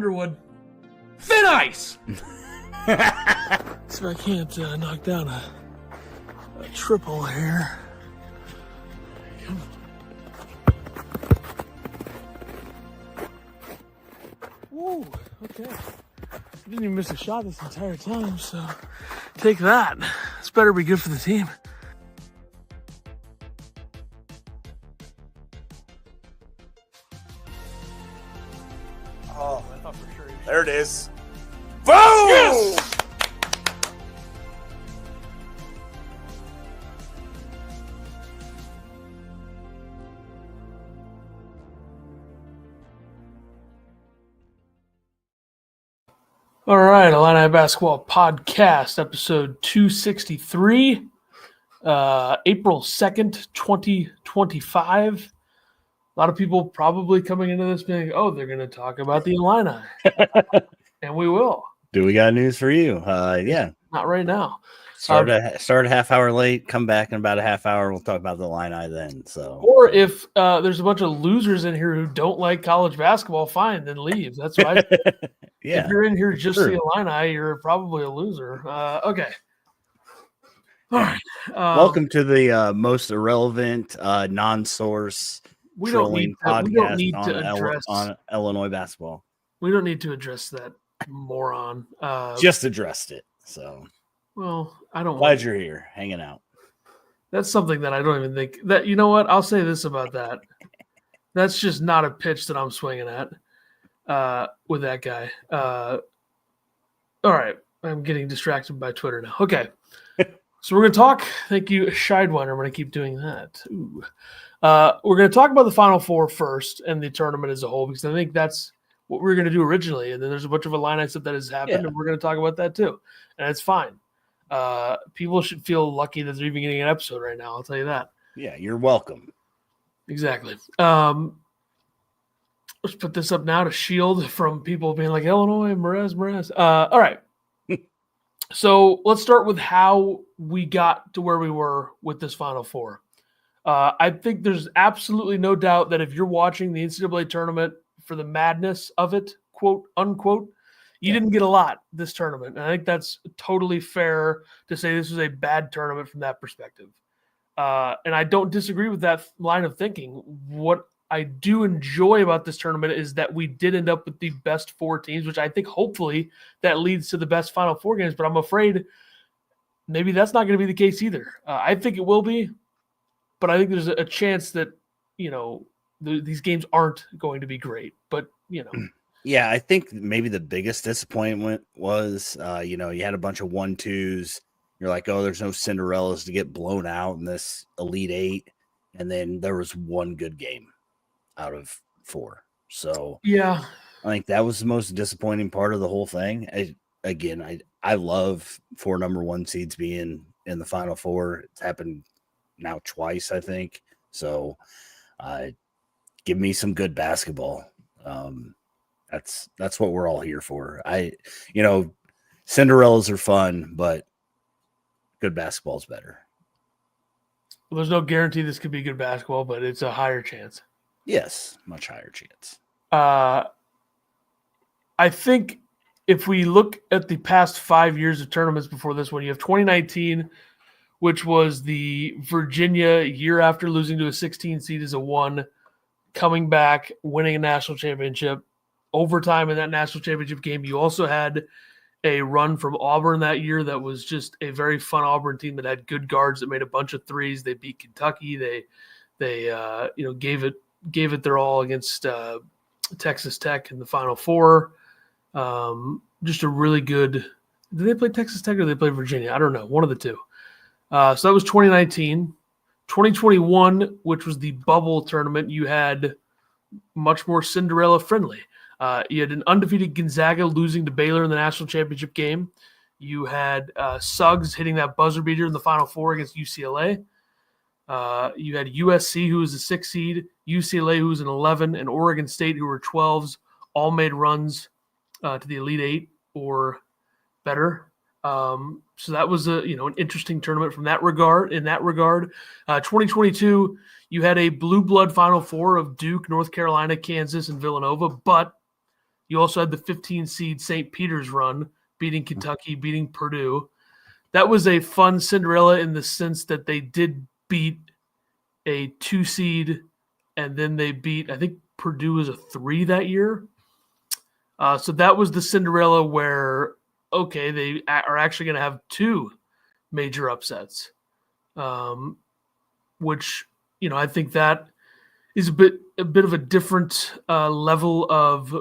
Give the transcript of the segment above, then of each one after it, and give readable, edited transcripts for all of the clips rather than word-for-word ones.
Underwood. Thin ice! So I can't knock down a triple here. Woo, okay. I didn't even miss a shot this entire time, so take that. This better be good for the team. Oh, I thought for sure he was. there it is. Boom! Yes! All right, Illini Basketball Podcast, episode 263, April 2nd, 2025. A lot of people probably coming into this being, oh, they're going to talk about the Illini. And we will. Do we got news for you? Yeah. Not right now. Start a half hour late, come back in about a half hour. We'll talk about the Illini then. So, Or if there's a bunch of losers in here who don't like college basketball, fine, then leave. That's why. yeah. If you're in here just Sure. the Illini, you're probably a loser. Okay. All right. Welcome to the most irrelevant, non-source We don't trolling need podcast to address. on Illinois basketball. We don't need to address that moron. Just addressed it. So Well, I don't. glad you're here, hanging out. That's something that I don't even think that. You know what? I'll say this about that. That's just not a pitch that I'm swinging at with that guy. All right, I'm getting distracted by Twitter now. Okay, so we're gonna talk. Thank you, Scheidweiner. I'm gonna keep doing that. Ooh. We're gonna talk about the Final Four first and the tournament as a whole because I think that's what we were gonna do originally. And then there's a bunch of Illini stuff that has happened, Yeah. and we're gonna talk about that too. And it's fine. People should feel lucky that they're even getting an episode right now. I'll tell you that. Yeah, you're welcome. Exactly. Let's put this up now to shield from people being like, Illinois, Morez. All right. So let's start with how we got to where we were with this Final Four. I think there's absolutely no doubt that if you're watching the NCAA tournament for the madness of it, quote, unquote, you didn't get a lot this tournament. And I think that's totally fair to say this was a bad tournament from that perspective. And I don't disagree with that line of thinking. What I do enjoy about this tournament is that we did end up with the best four teams, which I think hopefully that leads to the best Final Four games. But I'm afraid maybe that's not going to be the case either. I think it will be, but I think there's a chance that, these games aren't going to be great. But, Yeah, I think maybe the biggest disappointment was, you had a bunch of 1-2s. You're like, oh, there's no Cinderellas to get blown out in this Elite Eight. And then there was one good game out of 4. So yeah, I think that was the most disappointing part of the whole thing. I love 4 number 1 seeds being in the Final Four. It's happened now twice, I think. So give me some good basketball. That's what we're all here for. Cinderellas are fun, but good basketball is better. well, there's no guarantee this could be good basketball, but it's a higher chance. Yes, much higher chance. I think if we look at the past 5 years of tournaments before this one, you have 2019, which was the Virginia year after losing to a 16 seed as a 1, coming back, winning a national championship. Overtime in that national championship game, you also had a run from Auburn that year that was just a very fun Auburn team that had good guards that made a bunch of threes. They beat Kentucky. They gave it their all against Texas Tech in the Final Four. Just a really good. Did they play Texas Tech or did they play Virginia? I don't know. One of the two. So that was 2019. 2021, which was the bubble tournament, you had much more Cinderella friendly. You had an undefeated Gonzaga losing to Baylor in the national championship game. You had Suggs hitting that buzzer beater in the Final Four against UCLA. You had USC, who was a 6 seed, UCLA, who was an 11, and Oregon State, who were 12s, all made runs to the Elite Eight or better. So that was an interesting tournament from that regard. In that regard, 2022, you had a blue blood Final Four of Duke, North Carolina, Kansas, and Villanova, but You also had the 15 seed St. Peter's run, beating Kentucky, beating Purdue. That was a fun Cinderella in the sense that they did beat a 2 seed, and then they beat, I think Purdue was a 3 that year. So that was the Cinderella where, okay, they are actually going to have 2 major upsets, which, I think that is a bit of a different level of.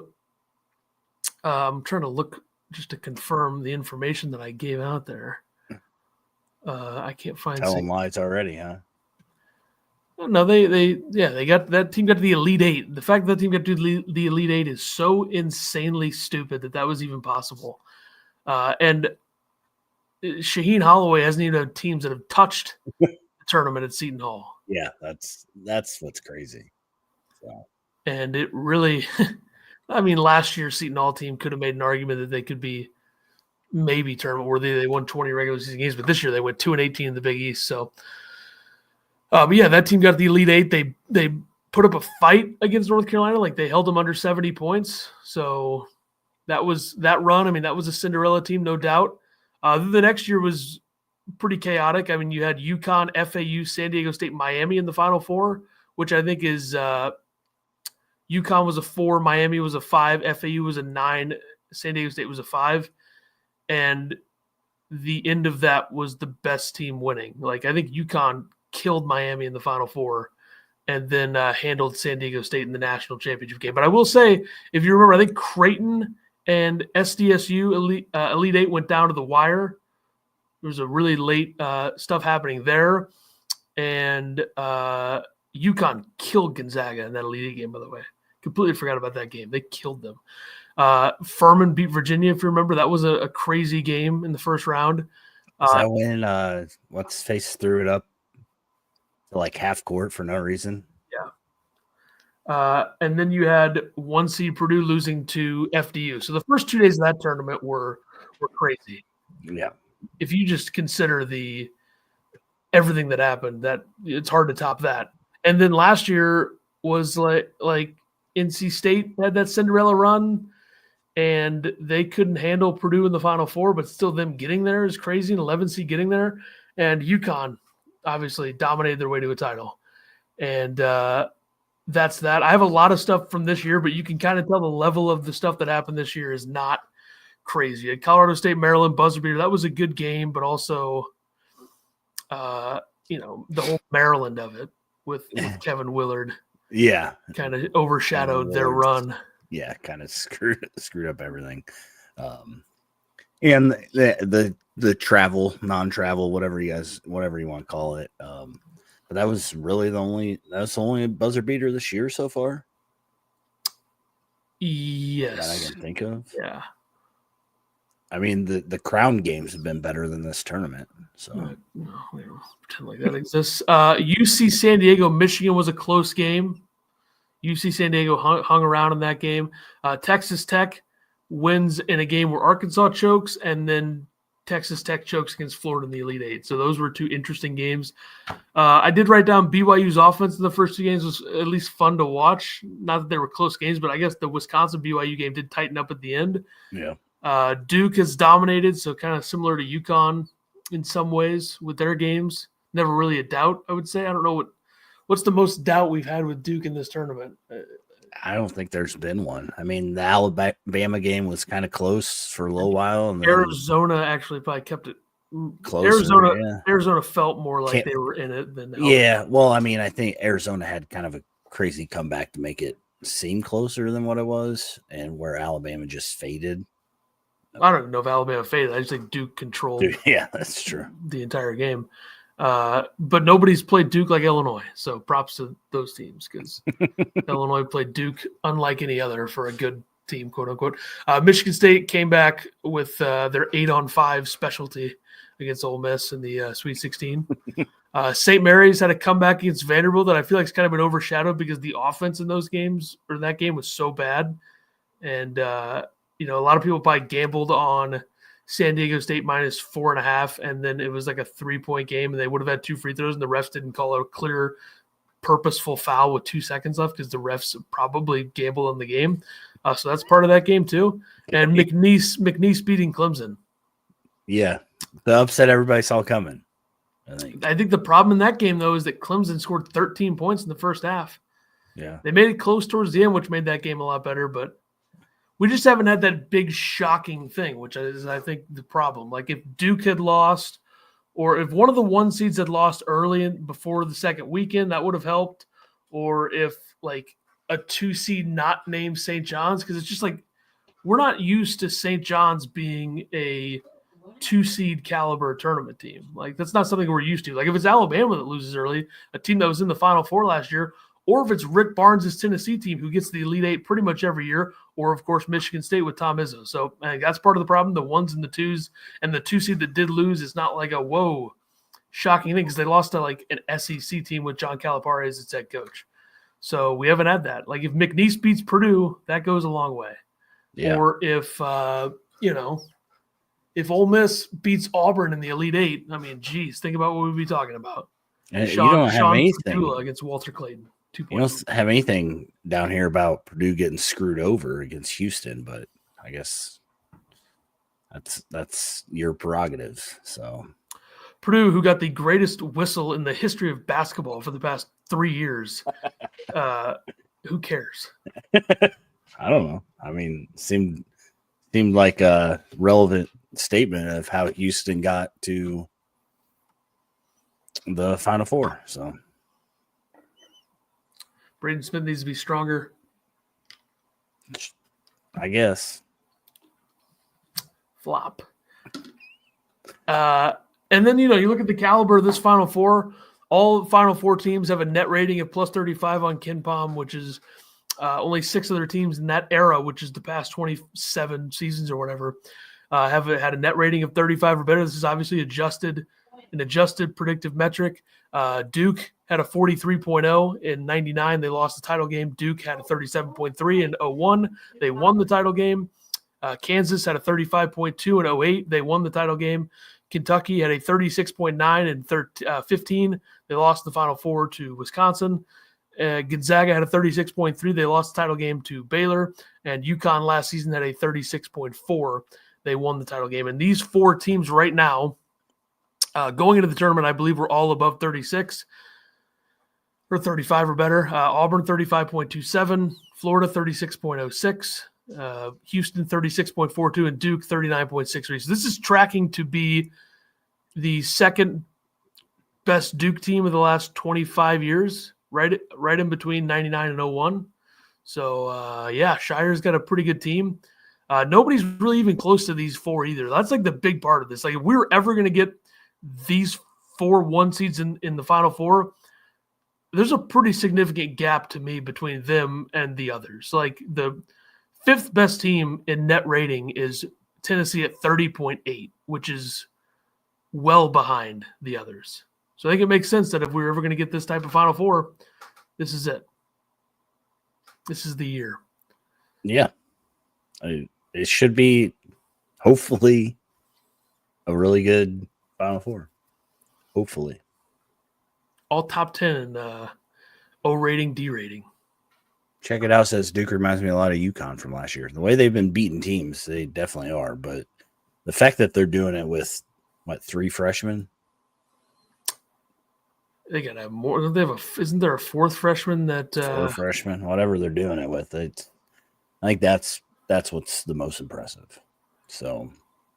I'm trying to look just to confirm the information that I gave out there. I can't find. Telling lies already, huh? No, they got that team got to the Elite Eight. The fact that team got to the Elite Eight is so insanely stupid that was even possible. And Shaheen Holloway hasn't even had teams that have touched the tournament at Seton Hall. Yeah, that's what's crazy. So. And it really, I mean, last year's Seton Hall team could have made an argument that they could be maybe tournament worthy. They won 20 regular season games, but this year they went 2-18 in the Big East. So, but yeah, that team got the Elite Eight. They put up a fight against North Carolina. Like, they held them under 70 points. So that was that run. I mean, that was a Cinderella team, no doubt. The next year was pretty chaotic. I mean, you had UConn, FAU, San Diego State, Miami in the Final Four, which I think is UConn was a 4, Miami was a 5, FAU was a 9, San Diego State was a 5. And the end of that was the best team winning. Like, I think UConn killed Miami in the Final Four and then handled San Diego State in the national championship game. But I will say, if you remember, I think Creighton and SDSU Elite Eight went down to the wire. There was a really late stuff happening there. And UConn killed Gonzaga in that Elite Eight game, by the way. Completely forgot about that game. They killed them. Furman beat Virginia, if you remember. That was a crazy game in the first round. Is that when what's-his-face threw it up to like half court for no reason? Yeah. And then you had 1 seed Purdue losing to FDU. So the first 2 days of that tournament were crazy. Yeah. If you just consider everything that happened, that it's hard to top that. And then last year was like NC State had that Cinderella run, and they couldn't handle Purdue in the Final Four, but still them getting there is crazy. An 11 seed getting there, and UConn obviously dominated their way to a title. And that's that. I have a lot of stuff from this year, but you can kind of tell the level of the stuff that happened this year is not crazy. At Colorado State, Maryland, buzzer beater, that was a good game, but also, the whole Maryland of it with Kevin Willard. Yeah. Kind of overshadowed their run. Yeah, kind of screwed up everything. And the travel, non-travel, whatever you want to call it. But that was really the only buzzer beater this year so far. Yes. That I can think of. Yeah. I mean, the crown games have been better than this tournament. So no, we don't pretend like that exists. UC San Diego, Michigan was a close game. UC San Diego hung around in that game. Texas Tech wins in a game where Arkansas chokes, and then Texas Tech chokes against Florida in the Elite Eight. So those were 2 interesting games. I did write down BYU's offense in the first 2 games was at least fun to watch. Not that they were close games, but I guess the Wisconsin-BYU game did tighten up at the end. Yeah. Duke has dominated, so kind of similar to UConn in some ways with their games. Never really a doubt, I would say. I don't know what's the most doubt we've had with Duke in this tournament. I don't think there's been one. I mean, the Alabama game was kind of close for a little while. And Arizona actually probably kept it closer. Arizona felt more like they were in it than Alabama. Yeah. Well, I mean, I think Arizona had kind of a crazy comeback to make it seem closer than what it was, and where Alabama just faded. I don't know if Alabama faded. I just think Duke controlled. Yeah, that's true. The entire game. But nobody's played Duke like Illinois, so props to those teams because Illinois played Duke unlike any other for a good team, quote unquote. Michigan State came back with their 8-on-5 specialty against Ole Miss in the Sweet 16. St. Mary's had a comeback against Vanderbilt that I feel like it's kind of been overshadowed because the offense in those games or that game was so bad, and a lot of people probably gambled on San Diego State minus 4.5, and then it was like a 3-point game, and they would have had 2 free throws, and the refs didn't call a clear, purposeful foul with 2 seconds left because the refs probably gambled on the game. So that's part of that game too. And McNeese beating Clemson. Yeah, the upset everybody saw coming. I think the problem in that game though is that Clemson scored 13 points in the first half. Yeah, they made it close towards the end, which made that game a lot better. But we just haven't had that big shocking thing, which is, I think, the problem. Like if Duke had lost, or if one of the 1 seeds had lost early before the second weekend, that would have helped. Or if like a 2 seed not named St. John's, because it's just like we're not used to St. John's being a 2 seed caliber tournament team. Like that's not something we're used to. Like if it's Alabama that loses early, a team that was in the Final Four last year, or if it's Rick Barnes' Tennessee team who gets the Elite Eight pretty much every year, or of course Michigan State with Tom Izzo. So I think that's part of the problem. The 1s and the 2s, and the 2 seed that did lose is not like a whoa shocking thing because they lost to like an SEC team with John Calipari as its head coach. So we haven't had that. Like if McNeese beats Purdue, that goes a long way. Yeah. Or if if Ole Miss beats Auburn in the Elite Eight, I mean, geez, think about what we'd be talking about. And you don't have anything Perdula against Walter Clayton. 2 You points. don't have anything down here about Purdue getting screwed over against Houston, but I guess that's your prerogative. So Purdue, who got the greatest whistle in the history of basketball for the past 3 years, who cares? I don't know. I mean, seemed like a relevant statement of how Houston got to the Final Four. So Braden Smith needs to be stronger. I guess. Flop. And then, you look at the caliber of this Final Four. All Final Four teams have a net rating of plus 35 on KenPom, which is only 6 other teams in that era, which is the past 27 seasons or whatever, have had a net rating of 35 or better. This is obviously an adjusted predictive metric. Duke had a 43.0 in 99. They lost the title game. Duke had a 37.3 in 01. They won the title game. Kansas had a 35.2 in 08. They won the title game. Kentucky had a 36.9 in 15. They lost the Final Four to Wisconsin. Gonzaga had a 36.3. They lost the title game to Baylor. And UConn last season had a 36.4. They won the title game. And these 4 teams right now, going into the tournament, I believe we're all above 36 or 35 or better. Auburn 35.27, Florida 36.06, Houston 36.42, and Duke 39.63. So this is tracking to be the second best Duke team of the last 25 years, right in between 99 and 01. So, Shire's got a pretty good team. Nobody's really even close to these 4 either. That's like the big part of this. Like if we were ever going to get these 4 1 seeds in the Final Four, there's a pretty significant gap to me between them and the others. Like the 5th best team in net rating is Tennessee at 30.8, which is well behind the others. So I think it makes sense that if we were ever going to get this type of Final Four, this is it. This is the year. Yeah. It should be, hopefully, a really good Final Four. Hopefully. All top 10 in O rating, D rating. Check it out. Says Duke reminds me a lot of UConn from last year. The way they've been beating teams, they definitely are. But the fact that they're doing it with, 3 freshmen? They got to have more. Isn't there a 4th freshman that 4 freshmen, whatever they're doing it with. I think that's what's the most impressive. So,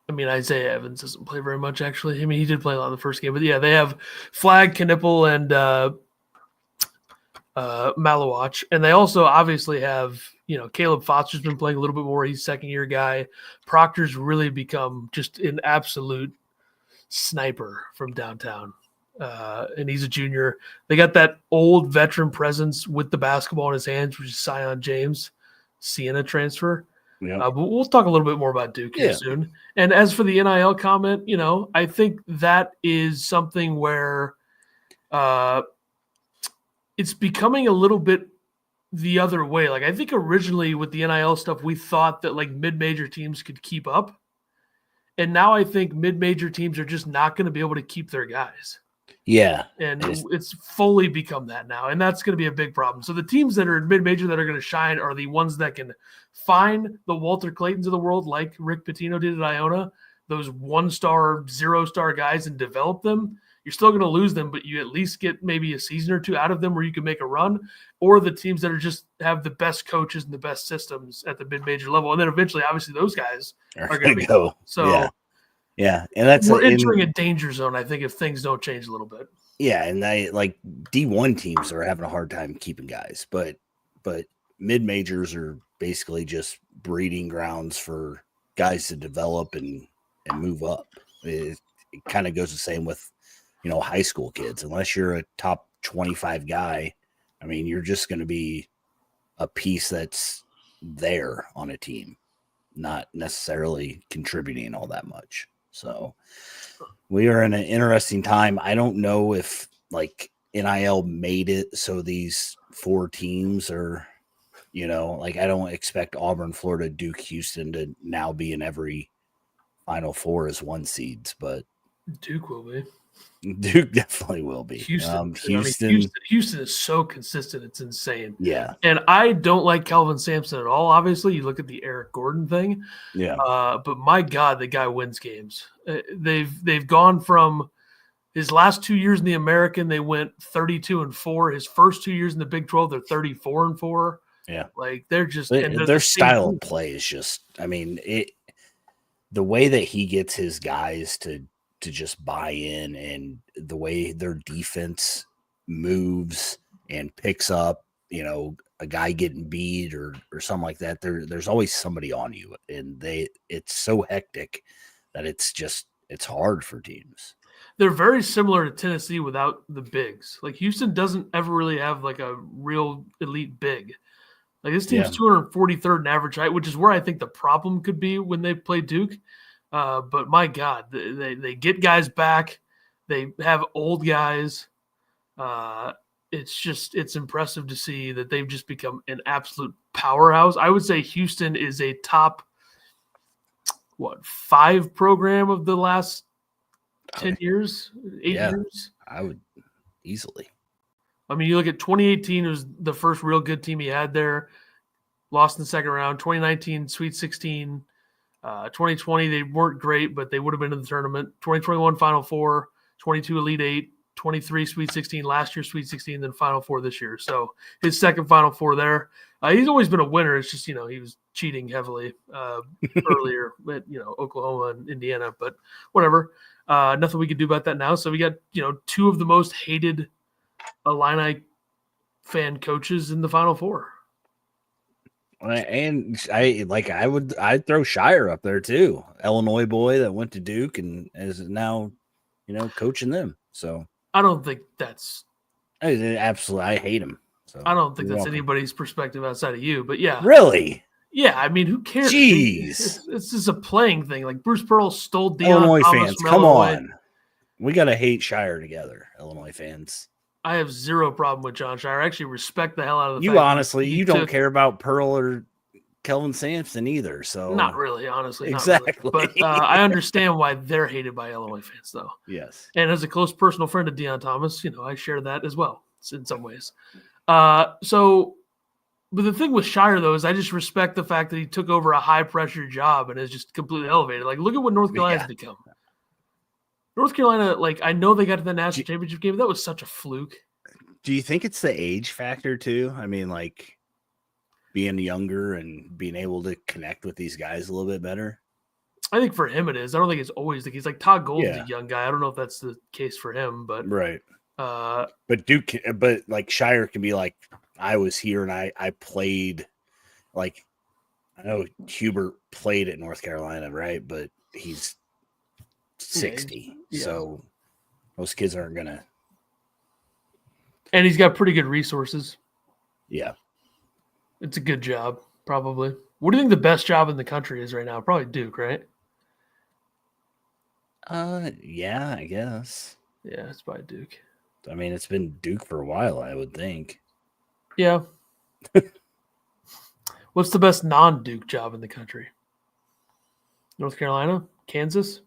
I mean, Isaiah Evans doesn't play very much, actually. I mean, he did play a lot in the first game. But, yeah, they have Flagg, Knipple, and Malawach. And they also obviously have, Caleb Foster's been playing a little bit more. He's second-year guy. Proctor's really become just an absolute sniper from downtown. And he's a junior. They got that old veteran presence with the basketball in his hands, which is Sion James, Siena transfer. yeah. But we'll talk a little bit more about Duke here soon. And as for the NIL comment, I think that is something where it's becoming a little bit the other way. Like I think originally with the NIL stuff, we thought that like mid-major teams could keep up. And now I think mid-major teams are just not going to be able to keep their guys. Yeah. And it's fully become that now. And that's going to be a big problem. So the teams that are mid-major that are going to shine are the ones that can find the Walter Claytons of the world, like Rick Pitino did at Iona, those 1-star, 0-star guys, and develop them. You're still going to lose them, but you at least get maybe a season or two out of them where you can make a run, or the teams that are just have the best coaches and the best systems at the mid-major level. And then eventually, obviously, those guys are going to go. So yeah. And that's we're entering a danger zone, I think, if things don't change a little bit. Yeah. And like D1 teams are having a hard time keeping guys, but mid-majors are basically just breeding grounds for guys to develop and move up. It kind of goes the same with, high school kids. Unless you're a top 25 guy, I mean, you're just going to be a piece that's there on a team, not necessarily contributing all that much. So we are in an interesting time. I don't know if like NIL made it so these 4 teams are, I don't expect Auburn, Florida, Duke, Houston to now be in every Final Four as 1 seeds, but Duke will be. Duke definitely will be. Houston is so consistent. It's insane. Yeah. And I don't like Kelvin Sampson at all. Obviously, you look at the Eric Gordon thing. Yeah. But my God, the guy wins games. They've gone from his last 2 years in the American, they went 32-4. His first 2 years in the Big 12, they're 34-4. Yeah. Like they're just their style of play is just, I mean, the way that he gets his guys to just buy in, and the way their defense moves and picks up, a guy getting beat or something like that. There's always somebody on you, and it's so hectic that it's hard for teams. They're very similar to Tennessee without the bigs. Like Houston doesn't ever really have like a real elite big. Like this team's 243rd in average height, which is where I think the problem could be when they play Duke. But my God, they get guys back. They have old guys. It's impressive to see that they've just become an absolute powerhouse. I would say Houston is a top, 5 program of the last 10 years, 8 years? I would easily. I mean, you look at 2018 was the first real good team he had there. Lost in the second round. 2019, Sweet 16. 2020, they weren't great, but they would have been in the tournament. 2021, Final Four. 22, Elite 8. 23, Sweet 16. Last year, Sweet 16, then Final Four this year. So his second Final Four there. He's always been a winner. It's just, he was cheating heavily earlier at, Oklahoma and Indiana. But whatever. Nothing we could do about that now. So we got, 2 of the most hated Illini fan coaches in the Final Four. And I'd throw Shire up there too. Illinois boy that went to Duke and is now, coaching them. So I don't think that's absolutely. I hate him. So I don't think that's anybody's perspective outside of you. But yeah, really. Yeah, I mean, who cares? Jeez, it's just a playing thing. Like Bruce Pearl stole Deion Illinois Thomas fans. from Come Illinois. on, we gotta hate Shire together. Illinois fans. I have zero problem with John Shire. I actually respect the hell out of the you. fact Honestly, you don't care about Pearl or Kelvin Sampson either. So not really, honestly. Exactly. Not really. But I understand why they're hated by Illinois fans, though. Yes. And as a close personal friend of Deion Thomas, I share that as well in some ways. But the thing with Shire, though, is I just respect the fact that he took over a high-pressure job and is just completely elevated. Like, look at what North Carolina's become. North Carolina, I know they got to the national championship game, but that was such a fluke. Do you think it's the age factor, too? I mean, being younger and being able to connect with these guys a little bit better? I think for him it is. I don't think it's always the case. Like, Todd Golden's a young guy. I don't know if that's the case for him, but... Right. But Duke, Shire can be like, I was here and I played, I know Hubert played at North Carolina, right? But he's 60, so most kids aren't gonna. And he's got pretty good resources. Yeah, it's a good job, probably. What do you think the best job in the country is right now? Probably Duke, right? Yeah, I guess. Yeah, it's probably Duke. I mean, it's been Duke for a while, I would think. Yeah. What's the best non-Duke job in the country? North Carolina? Kansas?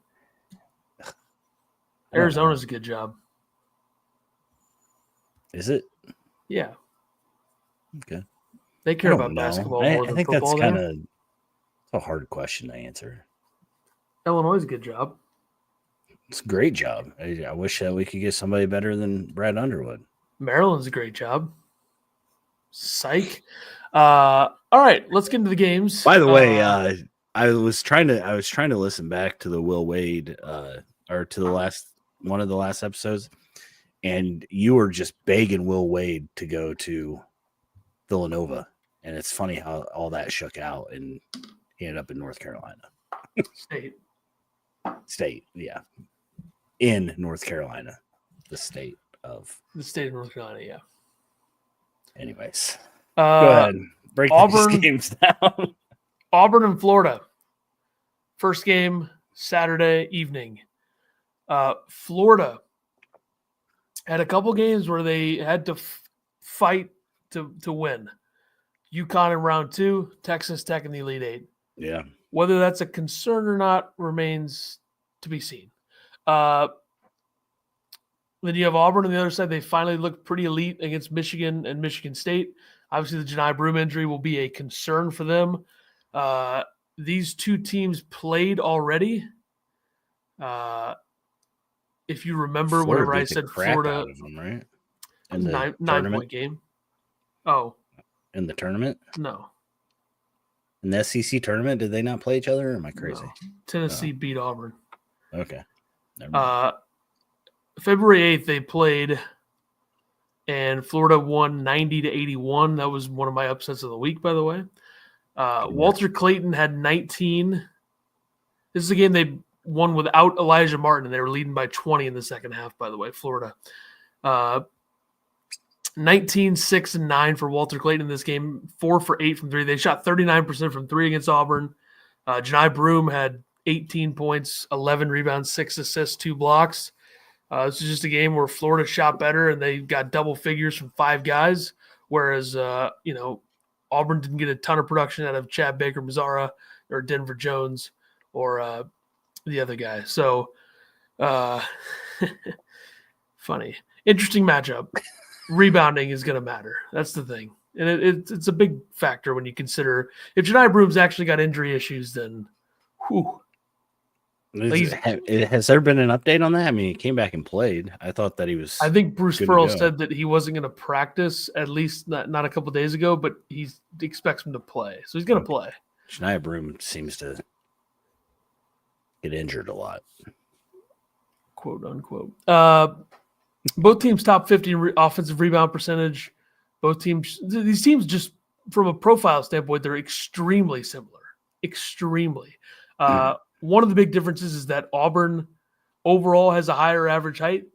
Arizona's a good job. Is it? Yeah. Okay. They care about basketball more I than think football. that's kind of a hard question to answer. Illinois is a good job. It's a great job. I wish that we could get somebody better than Brad Underwood. Maryland's a great job. Psych. All right, let's get into the games. By the way, I was trying to listen back to the Will Wade or to the one of the last episodes, and you were just begging Will Wade to go to Villanova, and it's funny how all that shook out, and he ended up in North Carolina State, yeah, in North Carolina, the state of North Carolina, yeah. Anyways, go ahead, break these games down. Auburn and Florida. First game Saturday evening. Florida had a couple games where they had to fight to win. UConn in round 2, Texas Tech in the Elite Eight. Yeah. Whether that's a concern or not remains to be seen. Then you have Auburn on the other side. They finally looked pretty elite against Michigan and Michigan State. Obviously, the Janai Broome injury will be a concern for them. These two teams played already. If you remember, whenever I said Florida, out of them, right? In the 9-point game. Oh, in the tournament? No. In the SEC tournament, did they not play each other? Or am I crazy? No. Tennessee beat Auburn. Okay. February 8th, they played, and Florida won 90-81. That was one of my upsets of the week, by the way. Walter Clayton had 19. This is a game they won without Elijah Martin, and they were leading by 20 in the second half, by the way, Florida. 19, 6, and 9 for Walter Clayton in this game, 4 for 8 from 3. They shot 39% from 3 against Auburn. Janai Broome had 18 points, 11 rebounds, 6 assists, 2 blocks. This is just a game where Florida shot better, and they got double figures from 5 guys, whereas, Auburn didn't get a ton of production out of Chad Baker-Mazara or Denver Jones or the other guy. So, funny. Interesting matchup. Rebounding is going to matter. That's the thing. And it's a big factor when you consider if Janai Broome's actually got injury issues, then whew. Has there been an update on that? I mean, he came back and played. I thought that he was. I think Bruce Pearl said that he wasn't going to practice, at least not a couple days ago, but he expects him to play. So he's going to play. Janai Broome seems to get injured a lot. Quote, unquote. Both teams top 50 offensive rebound percentage. These teams, just from a profile standpoint, they're extremely similar. Extremely. One of the big differences is that Auburn overall has a higher average height,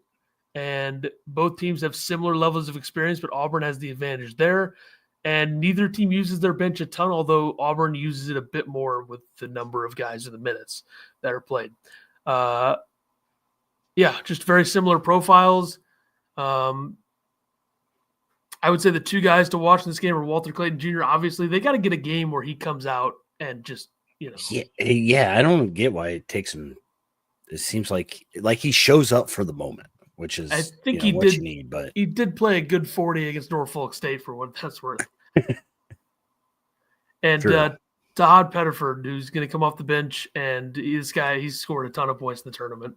and both teams have similar levels of experience, but Auburn has the advantage there. And neither team uses their bench a ton, although Auburn uses it a bit more with the number of guys in the minutes that are played. Just very similar profiles. I would say the two guys to watch in this game are Walter Clayton Jr. Obviously, they got to get a game where he comes out and just, Yeah, I don't get why it takes him. It seems like he shows up for the moment, which is I think what you need. But he did play a good 40 against Norfolk State for what that's worth. And Todd Pettiford, who's going to come off the bench, and he's scored a ton of points in the tournament.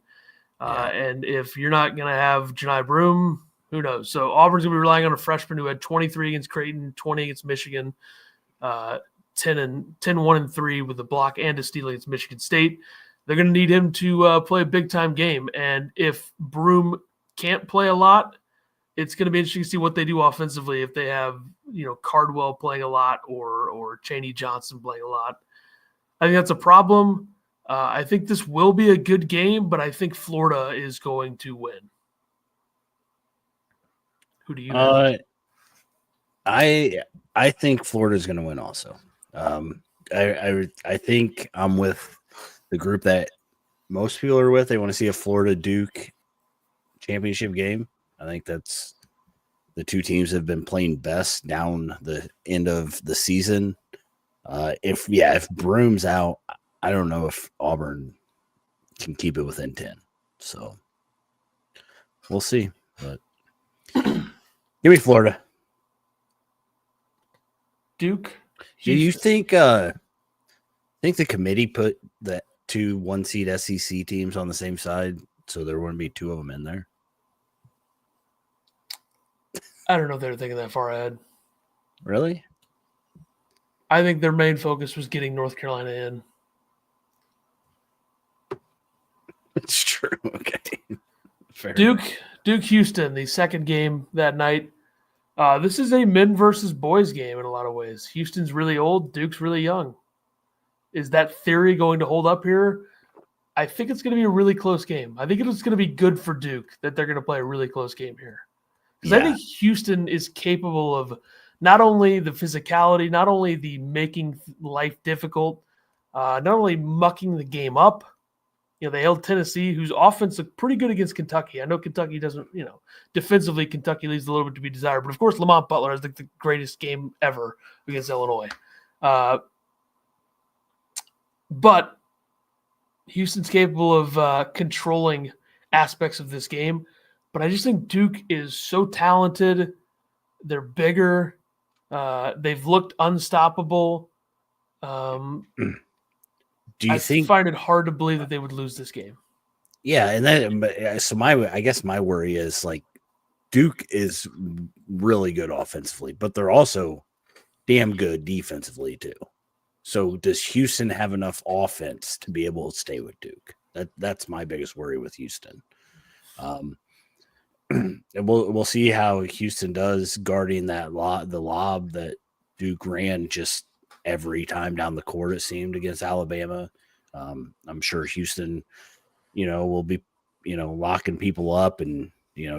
And if you're not going to have Janai Broome, who knows? So Auburn's going to be relying on a freshman who had 23 against Creighton, 20 against Michigan, 10-1-3 with a block and a steal against Michigan State. They're going to need him to play a big-time game. And if Broome can't play a lot, it's going to be interesting to see what they do offensively if they have, Cardwell playing a lot or Chaney Johnson playing a lot. I think that's a problem. I think this will be a good game, but I think Florida is going to win. Who do you think? I think Florida is going to win also. I think I'm with the group that most people are with. They want to see a Florida Duke championship game. I think that's the two teams have been playing best down the end of the season. If Broome's out, I don't know if Auburn can keep it within 10. So we'll see. But Give me Florida. Duke. Do you Houston. think the committee put the 2 1-seed SEC teams on the same side so there wouldn't be 2 of them in there? I don't know if they were thinking that far ahead. Really? I think their main focus was getting North Carolina in. It's true. Okay. Fair Duke, enough. Duke, Houston, the second game that night. This is a men versus boys game in a lot of ways. Houston's really old. Duke's really young. Is that theory going to hold up here? I think it's going to be a really close game. I think it's going to be good for Duke that they're going to play a really close game here. Because I think Houston is capable of not only the physicality, not only the making life difficult, not only mucking the game up. They held Tennessee, whose offense looked pretty good against Kentucky. I know Kentucky doesn't, defensively, Kentucky leaves a little bit to be desired. But, of course, Lamont Butler has the greatest game ever against Illinois. But Houston's capable of controlling aspects of this game. But I just think Duke is so talented. They're bigger. They've looked unstoppable. Do you think? Find it hard to believe that they would lose this game. Yeah, and then so I guess my worry is like Duke is really good offensively, but they're also damn good defensively too. So does Houston have enough offense to be able to stay with Duke? That's my biggest worry with Houston. And we'll see how Houston does guarding the lob that Duke ran just every time down the court, it seemed, against Alabama. I'm sure Houston, will be, locking people up and,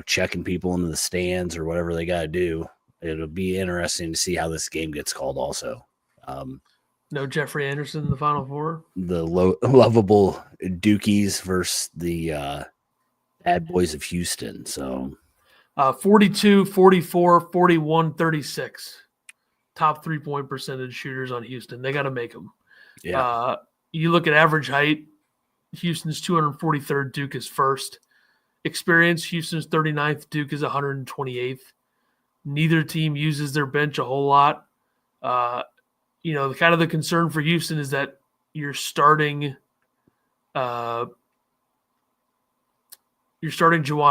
checking people into the stands or whatever they got to do. It'll be interesting to see how this game gets called also. No Jeffrey Anderson in the Final Four. The lovable Dukies versus the bad boys of Houston. So 42, 44, 41, 36. Top 3-point percentage shooters on Houston. They got to make them. yeah, You look at average height, Houston's 243rd, Duke is first. Experience, Houston's 39th, Duke is 128th. Neither team uses their bench a whole lot. The concern for Houston is that you're starting Juwan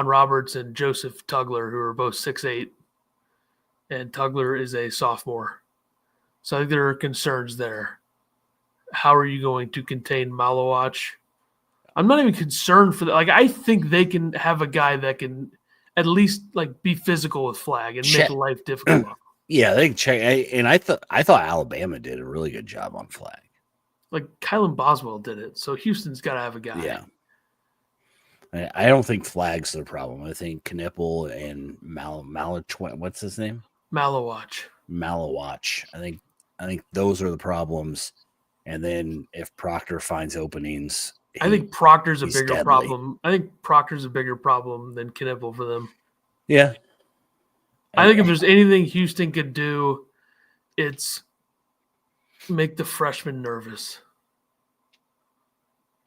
Roberts and Joseph Tugler, who are both 6'8", and Tugler is a sophomore. So I think there are concerns there. How are you going to contain Malowacz? I'm not even concerned for that. Like, I think they can have a guy that can at least be physical with Flag and make life difficult. Yeah, they can check. And I thought Alabama did a really good job on Flag. Like Kylan Boswell did it, so Houston's got to have a guy. Yeah. I don't think Flag's their problem. I think Knipple and what's his name? Malowacz. I think those are the problems. And then if Proctor finds openings, I think Proctor's a bigger deadly. problem. I think Proctor's a bigger problem than Knipple for them. Yeah. I think if there's anything Houston could do, it's make the freshman nervous.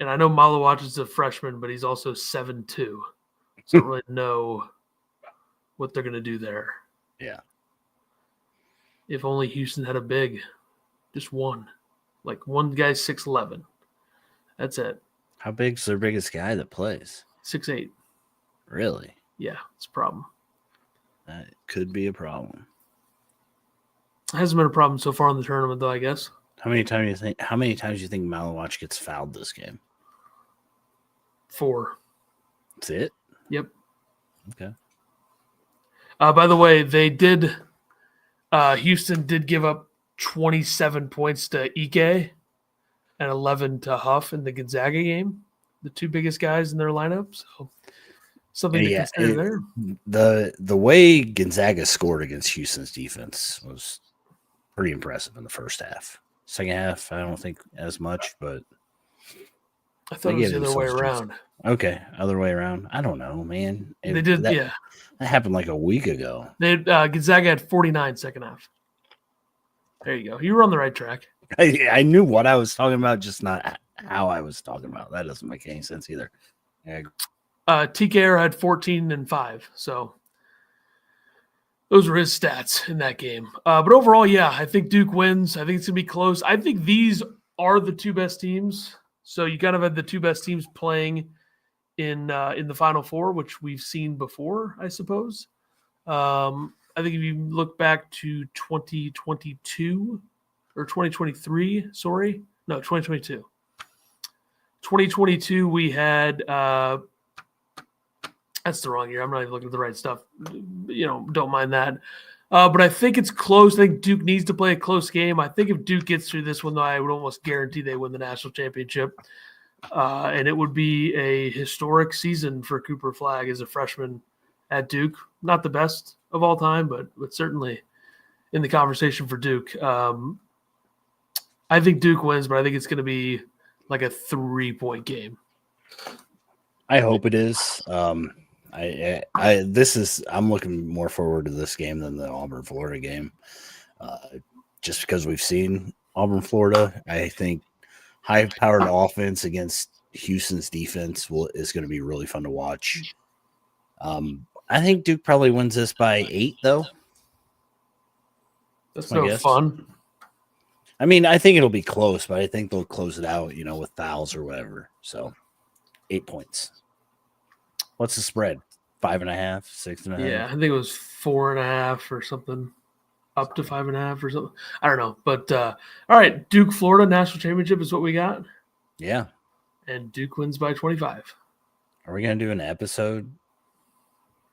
And I know Malowacz is a freshman, but he's also 7'2". So I don't really know what they're going to do there. Yeah. If only Houston had a big, just one. Like one guy's 6'11". That's it. How big's their biggest guy that plays? 6'8". Really? Yeah, it's a problem. That could be a problem. It hasn't been a problem so far in the tournament, though, I guess. How many times do you think Malowacz gets fouled this game? 4. That's it? Yep. Okay. By the way, they did Houston did give up 27 points to Ike and 11 to Huff in the Gonzaga game, the two biggest guys in their lineup. So something to consider there. The way Gonzaga scored against Houston's defense was pretty impressive in the first half. Second half, I don't think as much, but I thought it was the other way around. Okay, other way around. I don't know, man. They did, that happened like a week ago. They Gonzaga had 49 second half. There you go. You were on the right track. I knew what I was talking about, just not how I was talking about. That doesn't make any sense either. Yeah. TKR had 14 and 5. So Those were his stats in that game. But overall, yeah, I think Duke wins. I think it's going to be close. I think these are the two best teams. So you kind of had the two best teams playing in the Final Four, which we've seen before, I suppose. I think if you look back to 2022 or 2023, sorry. No, 2022. 2022, we had that's the wrong year. I'm not even looking at the right stuff. Don't mind that. But I think it's close. I think Duke needs to play a close game. I think if Duke gets through this one, though, I would almost guarantee they win the national championship. And it would be a historic season for Cooper Flagg as a freshman at Duke. Not the best of all time, but certainly in the conversation for Duke. I think Duke wins, but I think it's going to be like a 3-point game. I hope it is. I'm looking more forward to this game than the Auburn Florida game, just because we've seen Auburn Florida. I think high-powered offense against Houston's defense is going to be really fun to watch. I think Duke probably wins this by 8, though. That's no fun. I mean, I think it'll be close, but I think they'll close it out, with fouls or whatever. So, 8 points. What's the spread? 5.5, 6.5? Yeah, I think it was 4.5 or something, up to 5.5 or something. I don't know, but all right, Duke, Florida national championship is what we got. Yeah, and Duke wins by 25. Are we gonna do an episode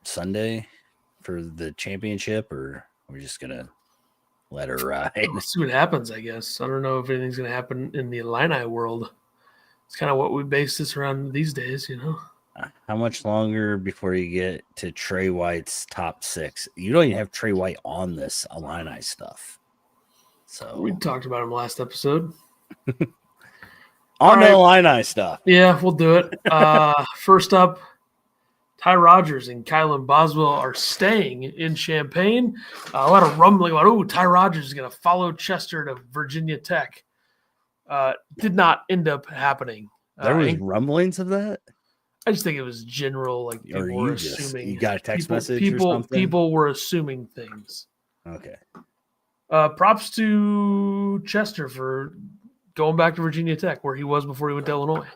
Sunday for the championship, or are we just gonna let her ride? We'll see what happens, I guess. I don't know if anything's gonna happen in the Illini world. It's kind of what we base this around these days, How much longer before you get to Trey White's top 6? You don't even have Trey White on this Illini stuff. So we talked about him last episode. On the Illini stuff. Yeah, we'll do it. First up, Ty Rodgers and Kylan Boswell are staying in Champaign. A lot of rumbling about, Ty Rodgers is going to follow Chester to Virginia Tech. Did not end up happening. There was rumblings of that? I just think it was general, like people were assuming. You got a text message or something? People were assuming things. Okay. Props to Chester for going back to Virginia Tech, where he was before he went to Illinois.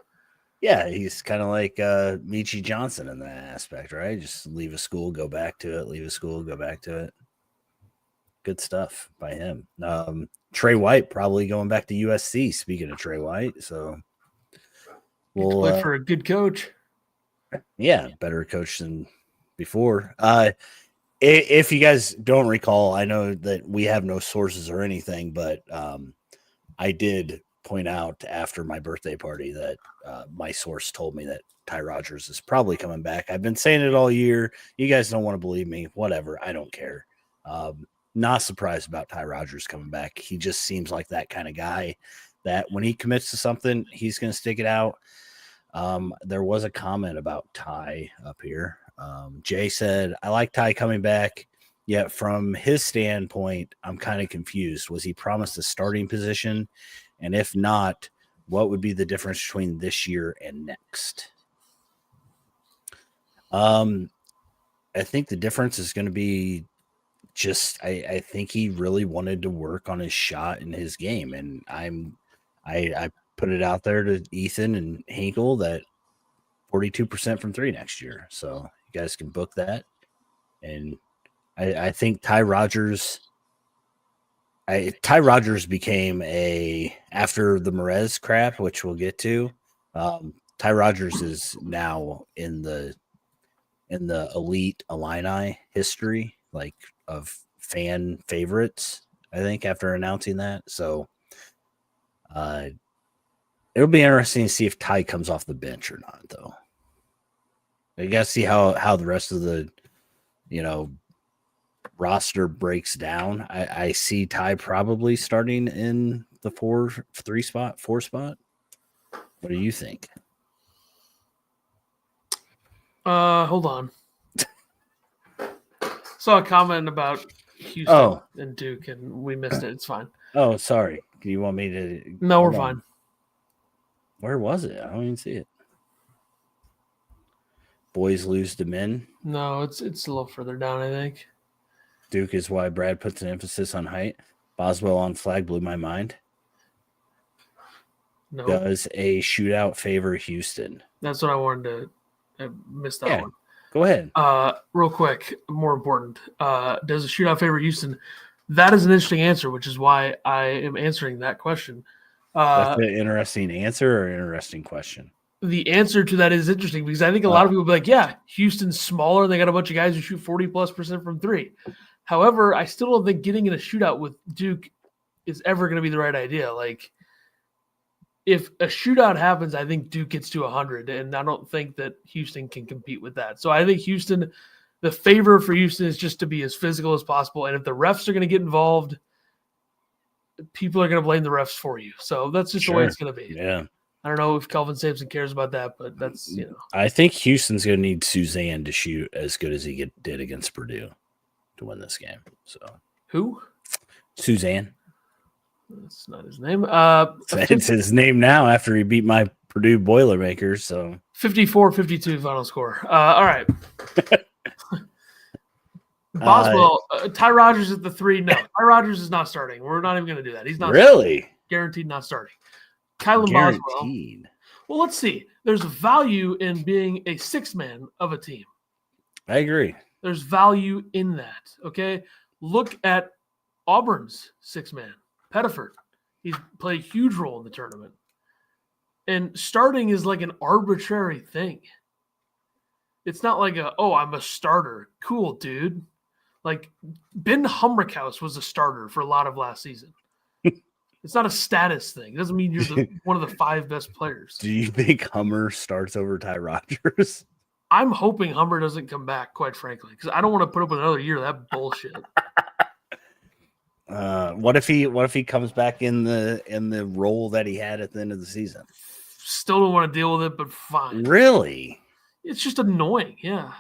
Yeah, he's kind of like Morez Johnson in that aspect, right? Just leave a school, go back to it. Leave a school, go back to it. Good stuff by him. Trey White probably going back to USC. Speaking of Trey White, so we'll play for a good coach. Yeah, better coach than before. If you guys don't recall, I know that we have no sources or anything, but I did point out after my birthday party that my source told me that Ty Rodgers is probably coming back. I've been saying it all year. You guys don't want to believe me. Whatever. I don't care. Not surprised about Ty Rodgers coming back. He just seems like that kind of guy that when he commits to something, he's going to stick it out. There was a comment about Ty up here. Jay said, I like Ty coming back, yet from his standpoint, I'm kind of confused. Was he promised a starting position? And if not, what would be the difference between this year and next? I think the difference is going to be just, I think he really wanted to work on his shot and his game. And I put it out there to Ethan and Hinkle that 42% from 3 next year. So you guys can book that. And I think Ty Rodgers became after the Morez crap, which we'll get to. Ty Rodgers is now in the elite Illini history, like of fan favorites, I think, after announcing that. So it'll be interesting to see if Ty comes off the bench or not, though. I guess see how the rest of the, roster breaks down. I see Ty probably starting in the 4 spot. What do you think? Hold on. Saw a comment about Houston and Duke, and we missed it. It's fine. Oh, sorry. Do you want me to? No, we're fine. Where was it? I don't even see it. Boys lose to men. No, it's a little further down, I think. Duke is why Brad puts an emphasis on height. Boswell on flag blew my mind. No, Does a shootout favor Houston? that's what I wanted to. I missed that one. Go ahead. Real quick, more important. Does a shootout favor Houston? That is an interesting answer, which is why I am answering that question. That's an interesting answer or an interesting question. The answer to that is interesting because I think a lot of people will be like, yeah, Houston's smaller. They got a bunch of guys who shoot 40+% from three. However, I still don't think getting in a shootout with Duke is ever going to be the right idea. Like, if a shootout happens, I think Duke gets to 100, and I don't think that Houston can compete with that. So I think Houston, the favor for Houston is just to be as physical as possible. And if the refs are going to get involved, people are going to blame the refs for you. So that's just the way it's going to be. Yeah. I don't know if Kelvin Sampson cares about that, but that's, I think Houston's going to need Suzanne to shoot as good as he did against Purdue to win this game. So who? Suzanne. That's not his name. It's his name now after he beat my Purdue Boilermakers. So 54-52 final score. All right. Boswell, Ty Rodgers at the 3. No, Ty Rodgers is not starting. We're not even going to do that. He's not really guaranteed not starting. Kylan Boswell. Well, let's see. There's value in being a sixth man of a team. I agree. There's value in that. Okay. Look at Auburn's sixth man, Pettiford. He's played a huge role in the tournament. And starting is like an arbitrary thing. It's not like I'm a starter. Cool, dude. Like Ben Humrickhouse was a starter for a lot of last season. It's not a status thing. It doesn't mean you're one of the 5 best players. Do you think Hummer starts over Ty Rodgers? I'm hoping Hummer doesn't come back, quite frankly, because I don't want to put up with another year of that bullshit. What if he comes back in the role that he had at the end of the season? Still don't want to deal with it, but fine. Really? It's just annoying, yeah.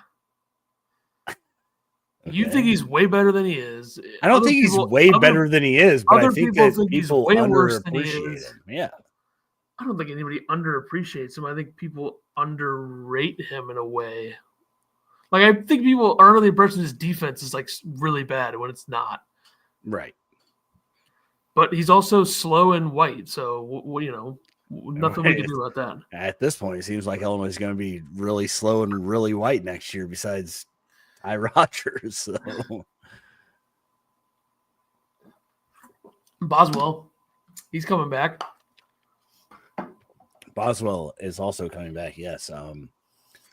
Okay. You think he's way better than he is. I don't think he's way better than he is, but I think that people underappreciate him. Yeah. I don't think anybody underappreciates him. I think people underrate him in a way. Like, I think people are under the impression his defense is, like, really bad when it's not. Right. But he's also slow and white, so, nothing we can do about that. At this point, it seems like Illinois is going to be really slow and really white next year besides Ty Rodgers. So. Boswell, he's coming back. Boswell is also coming back, yes.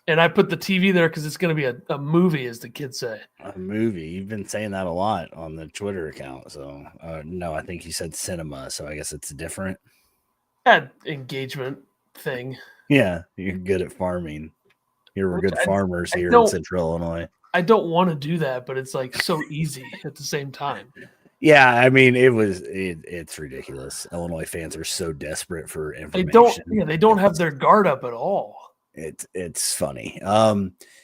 And I put the TV there because it's going to be a movie, as the kids say. A movie. You've been saying that a lot on the Twitter account. So, no, I think you said cinema, so I guess it's different. That engagement thing. Yeah, you're good at farming. We're good farmers here in Central Illinois. I don't want to do that, but it's like so easy at the same time. Yeah, I mean, it's ridiculous. Illinois fans are so desperate for information. They don't have their guard up at all. It's funny.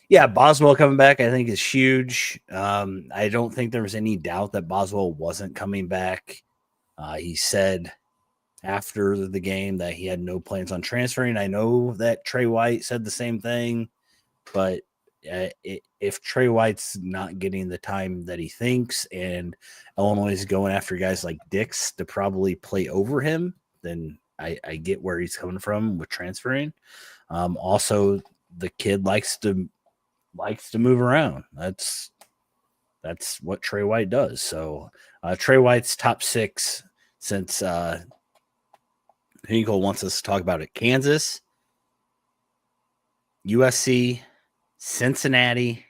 Yeah, Boswell coming back, I think, is huge. I don't think there was any doubt that Boswell wasn't coming back. He said after the game that he had no plans on transferring. I know that Trey White said the same thing, but if Trey White's not getting the time that he thinks and Illinois is going after guys like Dix to probably play over him, then I get where he's coming from with transferring. Also, the kid likes to move around. That's what Trey White does. So Trey White's top 6 since Hinkle wants us to talk about it. Kansas, USC, Cincinnati.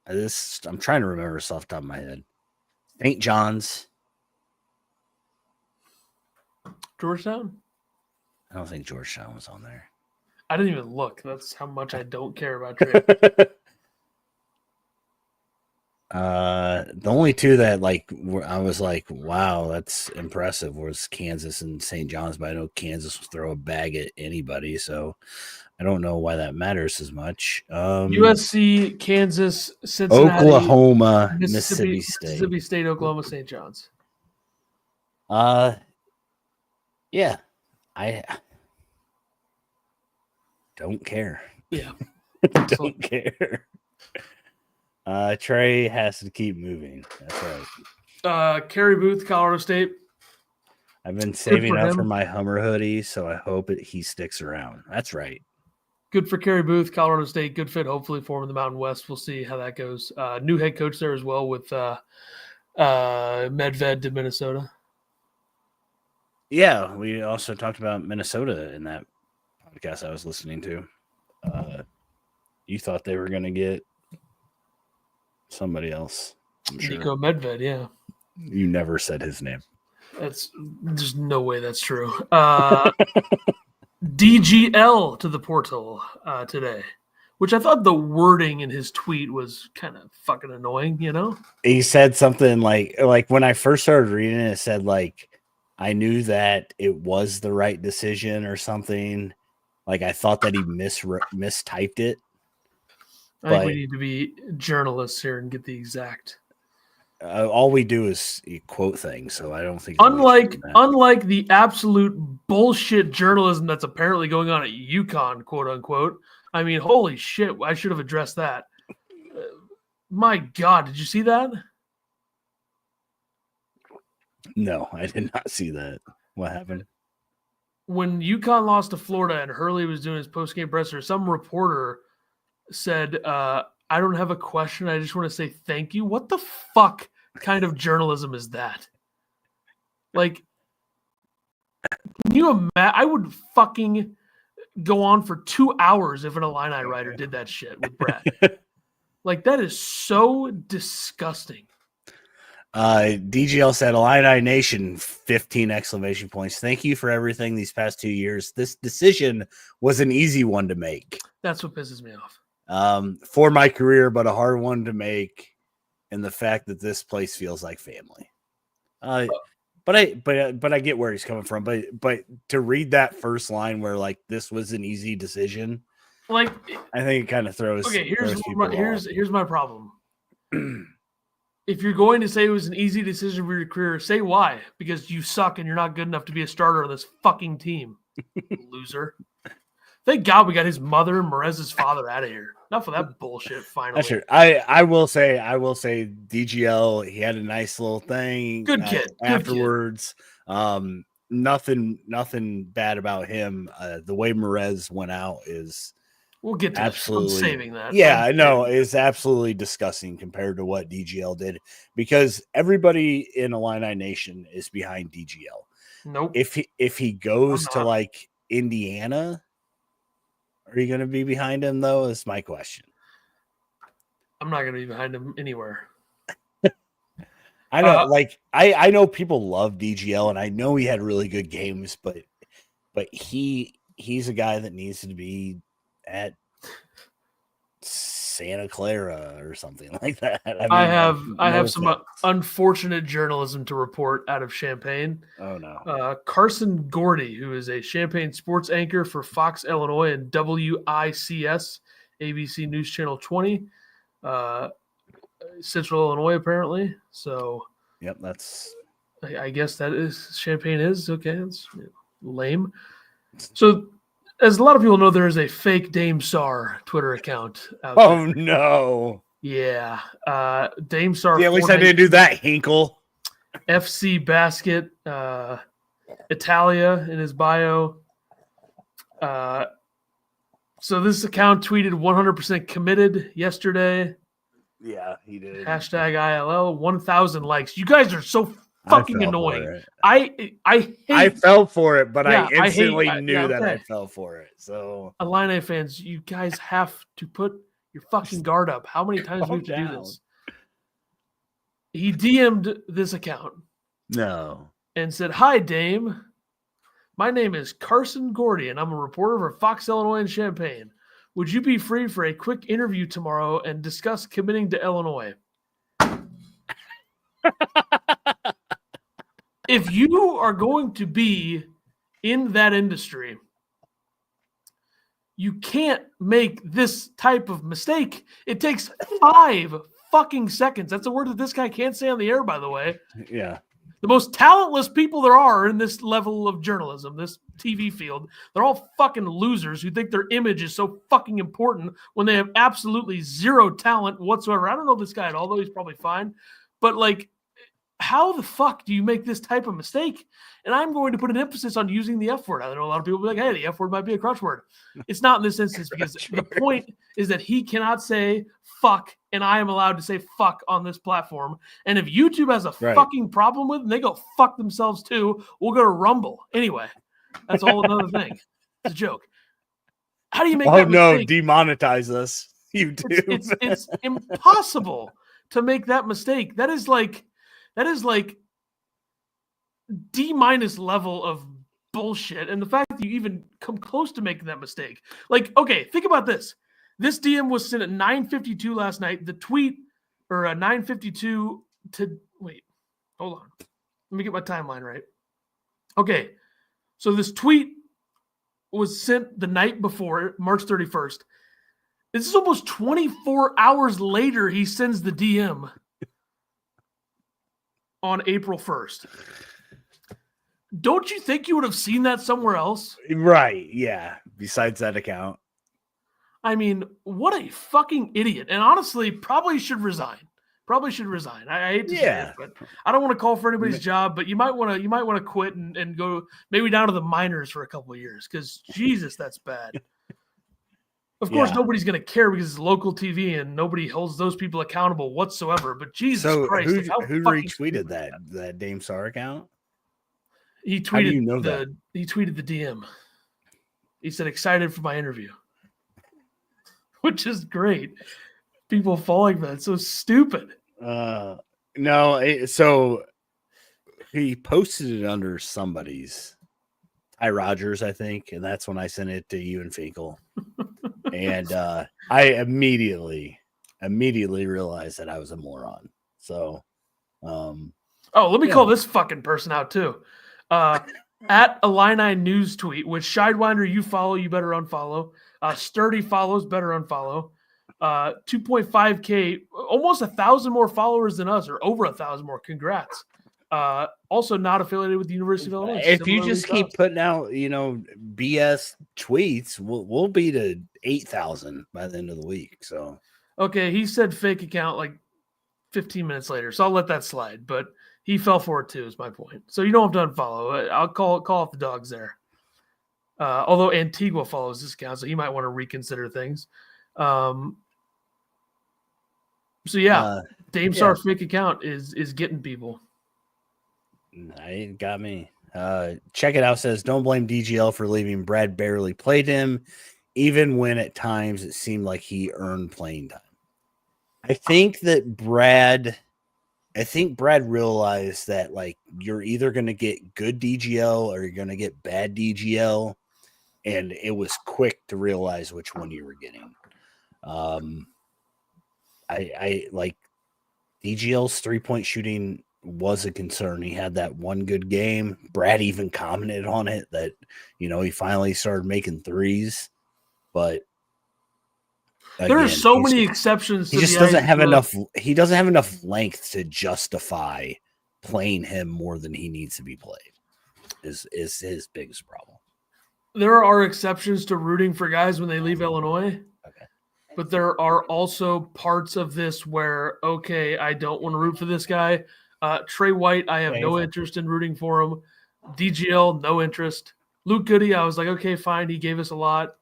I'm trying to remember this off the top of my head. St. John's. Georgetown? I don't think Georgetown was on there. I didn't even look. That's how much I don't care about trade. The only 2 that I was like, wow, that's impressive was Kansas and St. John's, but I know Kansas will throw a bag at anybody, so I don't know why that matters as much. USC, Kansas, Cincinnati, Oklahoma, Mississippi State, Oklahoma, St. John's. Yeah, I don't care. Yeah. Don't care. Trey has to keep moving. That's right. Kerry Booth, Colorado State. I've been saving for up him. for my Hummer hoodie, so I hope he sticks around. That's right. Good for Kerry Booth, Colorado State. Good fit, hopefully, for him in the Mountain West. We'll see how that goes. New head coach there as well with Medved to Minnesota. Yeah, we also talked about Minnesota in that podcast I was listening to. You thought they were going to get somebody else. I'm sure. Nico Medved, yeah. You never said his name. There's no way that's true. DGL to the portal today, which I thought the wording in his tweet was kind of fucking annoying, you know? He said something like when I first started reading it, it said like, I knew that it was the right decision or something. Like I thought that he mistyped it. I think we need to be journalists here and get the exact. All we do is quote things, so I don't think. Unlike the absolute bullshit journalism that's apparently going on at UConn, quote unquote. I mean, holy shit! I should have addressed that. My God, did you see that? No, I did not see that. What happened? When UConn lost to Florida and Hurley was doing his post-game presser, some reporter said, I don't have a question. I just want to say thank you. What the fuck kind of journalism is that? Like, can you imagine? I would fucking go on for 2 hours if an Illini writer did that shit with Brett. Like, that is so disgusting. DGL said, Illini Nation, 15 exclamation points. Thank you for everything these past 2 years. This decision was an easy one to make. That's what pisses me off. For my career, but a hard one to make. And the fact that this place feels like family. But I get where he's coming from. But to read that first line where like this was an easy decision, like I think it kind of throws. Okay, here's my problem. If you're going to say it was an easy decision for your career, say why. Because you suck and you're not good enough to be a starter on this fucking team. Loser. Thank God we got his mother and Morez's father out of here. Enough of that bullshit, finally. That's true. I will say DGL, he had a nice little thing. Good kid. Afterwards. Nothing bad about him. The way Morez went out is we'll get to absolutely I'm saving that. Yeah, I know. It's absolutely disgusting compared to what DGL did because everybody in Illini Nation is behind DGL. Nope. If he goes to like Indiana, are you going to be behind him though? Is my question. I'm not going to be behind him anywhere. I know, I know people love DGL, and I know he had really good games, but he's a guy that needs to be at Santa Clara or something like that. I have some unfortunate journalism to report out of Champaign. Oh no. Carson Gordy, who is a Champaign sports anchor for Fox Illinois and WICS, ABC News Channel 20, Central Illinois apparently. So yep, that's I guess that is Champaign is okay. It's lame. So as a lot of people know, there is a fake Dame Sar Twitter account out there. Oh no. Yeah. Dame Sar. Yeah, at least I didn't do that, Hinkle. FC Basket, Italia in his bio. So this account tweeted 100% committed yesterday. Yeah, he did. Hashtag ILL, 1,000 likes. You guys are so fucking annoying. I fell for it, but yeah, I instantly knew that I fell for it. So Illini fans, you guys have to put your fucking guard up. How many times do we have to do this? He DM'd this account. No. And said, "Hi, Dame. My name is Carson Gordy, and I'm a reporter for Fox Illinois in Champaign. Would you be free for a quick interview tomorrow and discuss committing to Illinois?" If you are going to be in that industry, you can't make this type of mistake. It takes 5 fucking seconds. That's a word that this guy can't say on the air, by the way. Yeah. The most talentless people there are in this level of journalism, this TV field, they're all fucking losers who think their image is so fucking important when they have absolutely zero talent whatsoever. I don't know this guy at all, though he's probably fine. But, like, how the fuck do you make this type of mistake? And I'm going to put an emphasis on using the F word. I know a lot of people will be like, hey, the F word might be a crutch word. It's not in this instance because the point is that he cannot say fuck, and I am allowed to say fuck on this platform. And if YouTube has a fucking problem with it, and they go fuck themselves too, we'll go to Rumble. Anyway, that's all another thing. It's a joke. How do you make that mistake? Demonetize us, YouTube. It's impossible to make that mistake. That is like D- level of bullshit. And the fact that you even come close to making that mistake. Like, okay, think about this. This DM was sent at 9:52 last night. The tweet, or 9:52 to, wait, hold on. Let me get my timeline right. Okay, so this tweet was sent the night before, March 31st. This is almost 24 hours later he sends the DM on April 1st. Don't you think you would have seen that somewhere else? Right, yeah. Besides that account. I mean, what a fucking idiot. And honestly, probably should resign. I hate to say it, but I don't want to call for anybody's job, but you might want to quit and go maybe down to the minors for a couple of years, because Jesus, that's bad. Of course, nobody's going to care because it's local TV and nobody holds those people accountable whatsoever. But Jesus Christ, who retweeted that Dame Sar account? He tweeted he tweeted the DM. He said, "Excited for my interview," which is great. People falling for that, so stupid. So he posted it under somebody's Rodgers, I think, and that's when I sent it to you and Finkel. And I immediately realized that I was a moron. So, let me call this fucking person out too. At Illini News tweet, which Shidewinder you follow, you better unfollow. Sturdy follows, better unfollow. 2.5K, almost 1,000 more followers than us, or over 1,000 more. Congrats. Also not affiliated with the University of Illinois. If you just keep putting out, BS tweets, we'll be to 8,000 by the end of the week. So okay, he said fake account like 15 minutes later, so I'll let that slide. But he fell for it too, is my point. So you don't have to unfollow. I'll call off the dogs there. Although Antigua follows this account, so he might want to reconsider things. So yeah, Dame Sar's fake account is getting people. It got me. Check It Out says, don't blame DGL for leaving. Brad barely played him, even when at times it seemed like he earned playing time. I think Brad realized that, like, you're either going to get good DGL or you're going to get bad DGL, and it was quick to realize which one you were getting. I like DGL's 3-point shooting was a concern. He had that one good game. Brad even commented on it that, he finally started making threes, but there are so many exceptions. He just doesn't have enough. He doesn't have enough length to justify playing him more than he needs to be played. Is his biggest problem. There are exceptions to rooting for guys when they leave Illinois. Okay. But there are also parts of this where, okay, I don't want to root for this guy. Trey White, I have no interest in rooting for him. DGL, no interest. Luke Goody, I was like, okay, fine. He gave us a lot.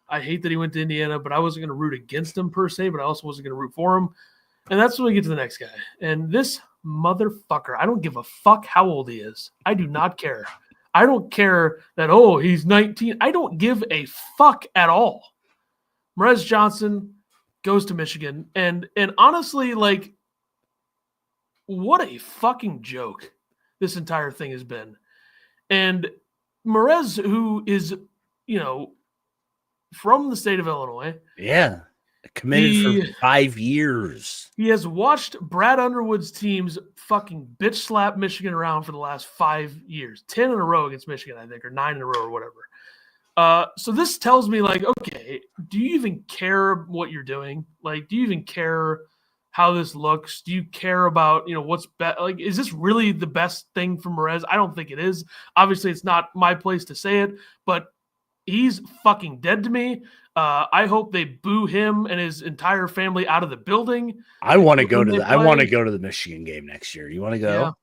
I hate that he went to Indiana, but I wasn't going to root against him per se, but I also wasn't going to root for him. And that's when we get to the next guy. And this motherfucker, I don't give a fuck how old he is. I do not care. I don't care that, he's 19. I don't give a fuck at all. Morez Johnson goes to Michigan. And honestly, like, what a fucking joke this entire thing has been. And Morez, who is, from the state of Illinois. Yeah. Committed for 5 years. He has watched Brad Underwood's teams fucking bitch slap Michigan around for the last 5 years. 10 in a row against Michigan, I think, or 9 in a row or whatever. So this tells me, like, okay, do you even care what you're doing? Like, do you even care how this looks? Do you care about, what's best? Like, is this really the best thing for Morez? I don't think it is. Obviously, it's not my place to say it, but he's fucking dead to me. I hope they boo him and his entire family out of the building. I want to go to the Michigan game next year. You want to go?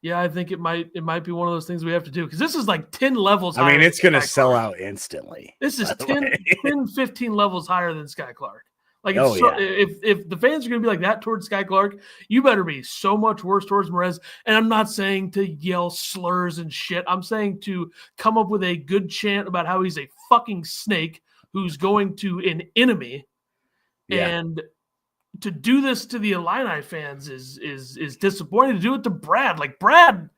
Yeah, I think it might be one of those things we have to do because this is like 10 levels higher. I mean, it's going to sell out instantly. This is 10, 15 levels higher than Sky Clark. Like, yeah. if the fans are going to be like that towards Sky Clark, you better be so much worse towards Morez. And I'm not saying to yell slurs and shit. I'm saying to come up with a good chant about how he's a fucking snake who's going to an enemy. Yeah. And to do this to the Illini fans is disappointing. To do it to Brad. Like, Brad,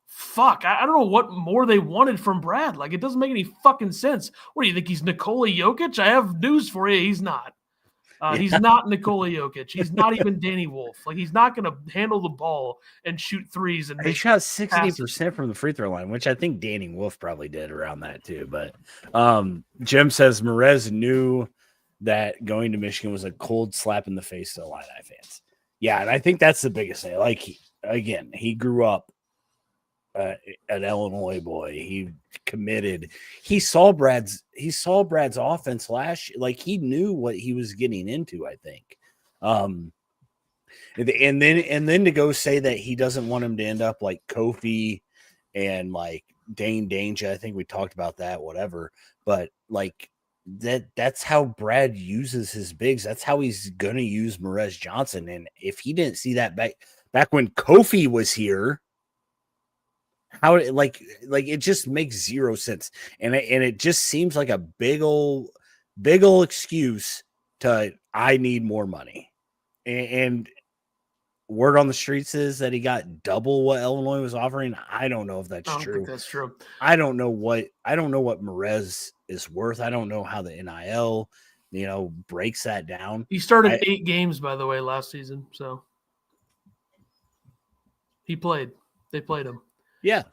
fuck. I don't know what more they wanted from Brad. Like, it doesn't make any fucking sense. What do you think? He's Nikola Jokic? I have news for you. He's not. He's not Nikola Jokic. He's not even Danny Wolf. Like, he's not going to handle the ball and shoot threes. And he shot 60% from the free throw line, which I think Danny Wolf probably did around that too. But Jim says Morez knew that going to Michigan was a cold slap in the face to Illini fans. Yeah, and I think that's the biggest thing. Like, he grew up an Illinois boy. He committed. He saw Brad's offense last year. Like, he knew what he was getting into, I think. And then to go say that he doesn't want him to end up like Kofi and like Dane Danger. I think we talked about that, whatever. But like that's how Brad uses his bigs. That's how he's gonna use Morez Johnson. And if he didn't see that back when Kofi was here, how like it just makes zero sense, and it just seems like a big ol' excuse to I need more money, and word on the streets is that he got double what Illinois was offering. I don't know if that's true. I don't think that's true. I don't know what Morez is worth. I don't know how the NIL breaks that down. He started 8 games, by the way, last season, so he played. They played him. Yeah.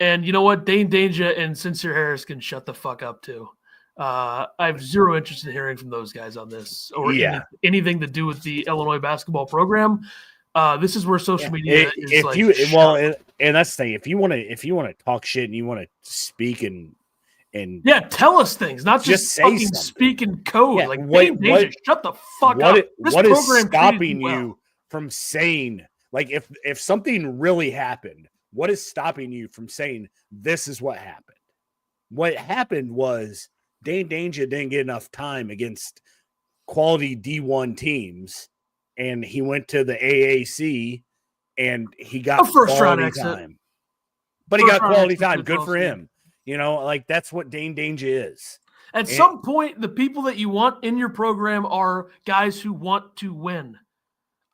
And you know what? Dane Danger and Sincere Harris can shut the fuck up too. I have zero interest in hearing from those guys on this or anything to do with the Illinois basketball program. This is where social media is and that's the thing. If you want to talk shit and you want to speak and tell us things, not just say fucking something. Speak in code. Yeah, like Dane Danger, shut the fuck up. What is stopping you from saying, like, if something really happened, what is stopping you from saying this is what happened? What happened was Dane Danger didn't get enough time against quality D1 teams, and he went to the AAC, and he got first round quality exit. time. But he got quality time. Good for him. Like that's what Dane Danger is. At some point, the people that you want in your program are guys who want to win.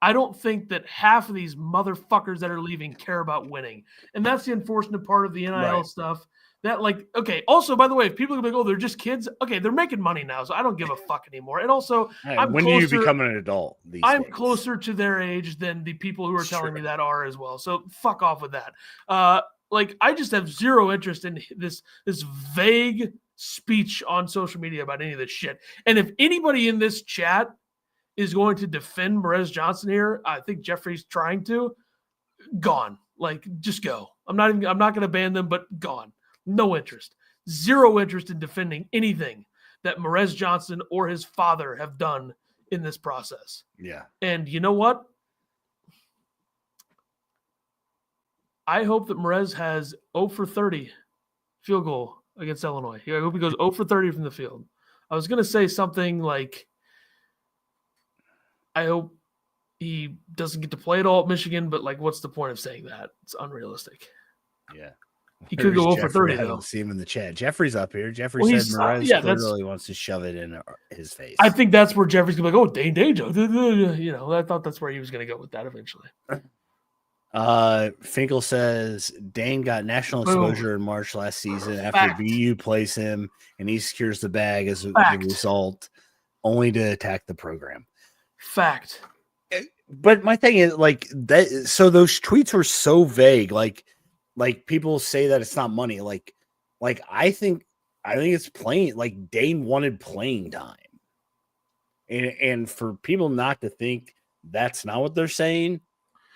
I don't think that half of these motherfuckers that are leaving care about winning. And that's the unfortunate part of the NIL stuff. That, like, okay, also, by the way, if people are going to go, they're just kids. Okay, they're making money now, so I don't give a fuck anymore. And also, when do you become an adult these I'm days? Closer to their age than the people who are telling me that are as well. So fuck off with that. Like, I just have zero interest in this vague speech on social media about any of this shit. And if anybody in this chat is going to defend Morez Johnson here, I think Jeffrey's trying to, gone. Like, just go. I'm not going to ban them, but gone. No interest. Zero interest in defending anything that Morez Johnson or his father have done in this process. Yeah. And you know what? I hope that Morez has 0 for 30 field goal against Illinois. I hope he goes 0 for 30 from the field. I was going to say something like, I hope he doesn't get to play at all at Michigan, but like, what's the point of saying that? It's unrealistic. Yeah. He could go 0 for 30, I though. don't see him in the chat. Jeffrey's up here. Jeffrey said Morez literally wants to shove it in his face. I think that's where Jeffrey's going to be like, oh, Dane Danger. I thought that's where he was going to go with that eventually. Finkel says Dane got national exposure in March last season after BU plays him, and he secures the bag as a result, only to attack the program. Fact. But my thing is, like, that. So those tweets were so vague. Like people say that it's not money. Like I think it's playing. Like, Dane wanted playing time, and for people not to think that's not what they're saying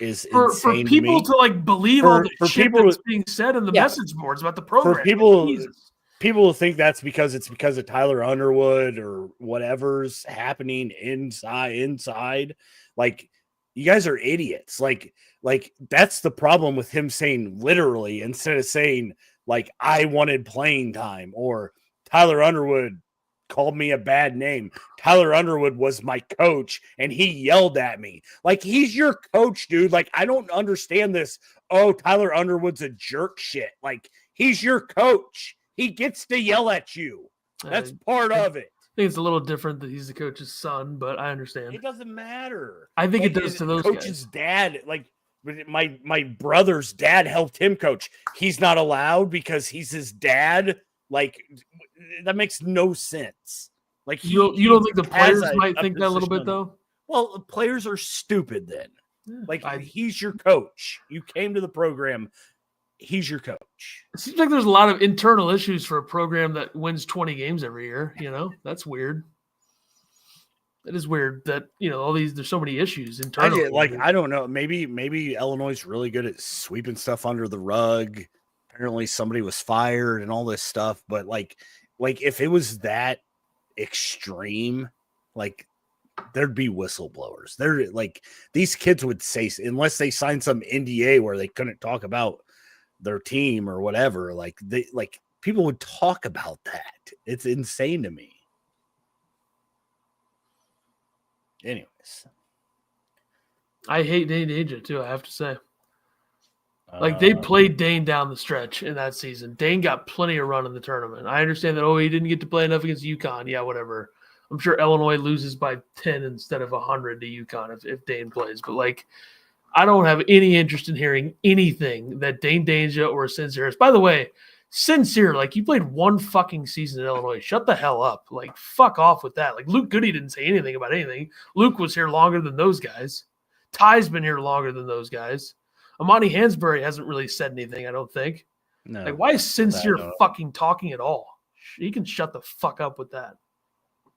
is For insane people to me. like believe all the shit people that's being said in the message boards about the program. For people, Jesus. people think that's because of Tyler Underwood or whatever's happening inside. Like, you guys are idiots. Like that's the problem with him saying literally instead of saying like I wanted playing time or Tyler Underwood called me a bad name. Tyler Underwood was my coach and he yelled at me. Like, he's your coach, dude. Like, I don't understand this. Oh, Tyler Underwood's a jerk shit. Like, he's your coach. He gets to yell at you. That's part of it. I think it's a little different that he's the coach's son, but I understand. It doesn't matter. I think it does to those coach's guys. Dad. Like, my brother's dad helped him coach. He's not allowed because he's his dad. Like, that makes no sense. Like, you don't think the players might think that a little bit though? Well, the players are stupid then. Yeah, like, he's your coach. You came to the program. He's your coach. It seems like there's a lot of internal issues for a program that wins 20 games every year. That's weird. It is weird that, there's so many issues internally. I don't know. Maybe Illinois is really good at sweeping stuff under the rug. Apparently somebody was fired and all this stuff. But like if it was that extreme, like, there'd be whistleblowers. They're like, these kids would say, unless they signed some NDA where they couldn't talk about their team or whatever, people would talk about that. It's insane to me. Anyways, I hate Dane Danger too, I have to say. Like, they played Dane down the stretch in that season. Dane got plenty of run in the tournament. I understand that, he didn't get to play enough against UConn. Yeah, whatever. I'm sure Illinois loses by 10 instead of 100 to UConn if Dane plays. But, I don't have any interest in hearing anything that Dane Danger or Sincere is. By the way, Sincere, you played one fucking season in Illinois. Shut the hell up. Fuck off with that. Luke Goody didn't say anything about anything. Luke was here longer than those guys. Ty's been here longer than those guys. Amani Hansberry hasn't really said anything, I don't think. No. Why is Sincere fucking talking at all? He can shut the fuck up with that.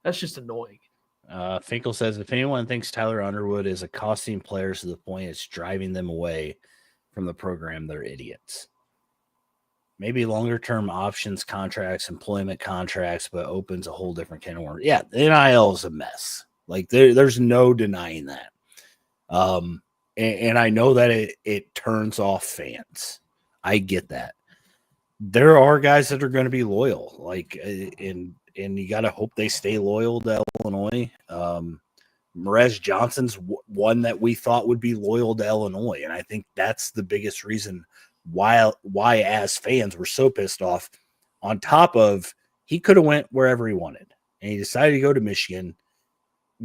That's just annoying. Finkel says, if anyone thinks Tyler Underwood is accosting players to the point it's driving them away from the program, they're idiots. Maybe longer-term options contracts, employment contracts, but opens a whole different can of worms. Yeah, the NIL is a mess. There's no denying that. And I know that it turns off fans. I get that. There are guys that are going to be loyal, and you got to hope they stay loyal to Illinois. Morez Johnson's one that we thought would be loyal to Illinois, and I think that's the biggest reason why as fans we're so pissed off. On top of, he could have went wherever he wanted, and he decided to go to Michigan.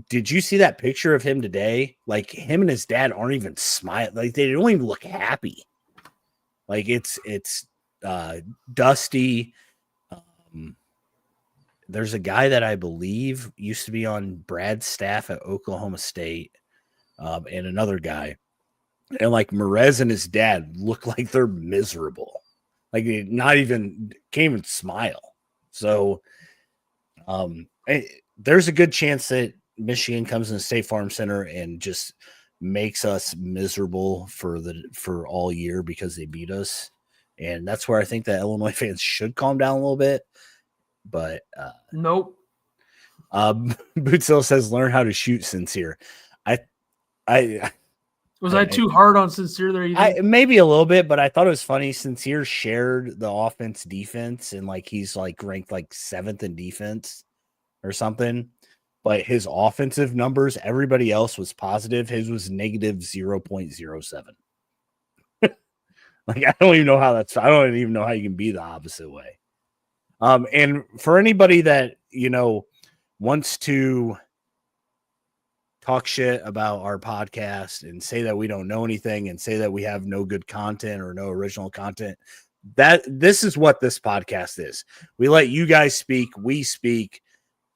Did you see that picture of him today? Him and his dad aren't even smiling. They don't even look happy. It's dusty. There's a guy that I believe used to be on Brad's staff at Oklahoma State, and another guy. And Morez and his dad look like they're miserable. They can't even smile. So there's a good chance that Michigan comes in the State Farm Center and just makes us miserable for all year because they beat us. And that's where I think that Illinois fans should calm down a little bit. But nope. Bootsell says, learn how to shoot Sincere. Was I too hard on Sincere there? Maybe a little bit, but I thought it was funny. Sincere shared the offense defense, and he's ranked 7th in defense or something. But his offensive numbers, everybody else was positive. His was negative 0.07. I don't even know how I don't even know how you can be the opposite way. And for anybody that, wants to talk shit about our podcast and say that we don't know anything and say that we have no good content or no original content, this is what this podcast is. We let you guys speak. We speak.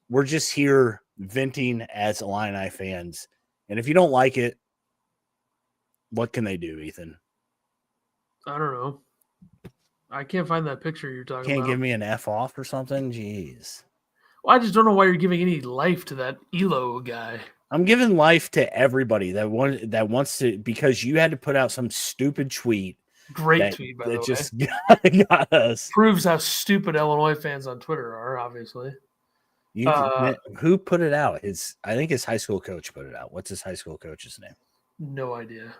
We're just here venting as Illini fans. And if you don't like it, what can they do, Ethan? I don't know. I can't find that picture you're talking about. Can't give me an F off or something? Jeez. Well, I just don't know why you're giving any life to that Elo guy. I'm giving life to everybody that wants to, because you had to put out some stupid tweet. Great tweet, by the way. Just got us. Proves how stupid Illinois fans on Twitter are, obviously. Who put it out? I think his high school coach put it out. What's his high school coach's name? No idea.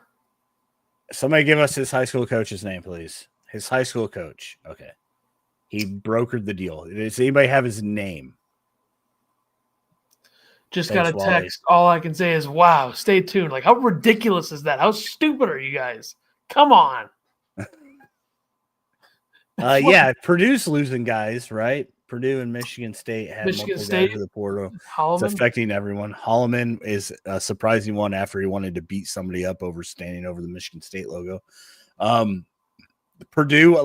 Somebody give us his high school coach's name, please. His high school coach. Okay. He brokered the deal. Does anybody have his name? Just got a text. All I can say is, wow, stay tuned. Like, how ridiculous is that? How stupid are you guys? Come on. Yeah, Purdue's losing guys, right? Purdue and Michigan State had multiple guys to the portal. It's affecting everyone. Holloman is a surprising one after he wanted to beat somebody up over standing over the Michigan State logo. Purdue,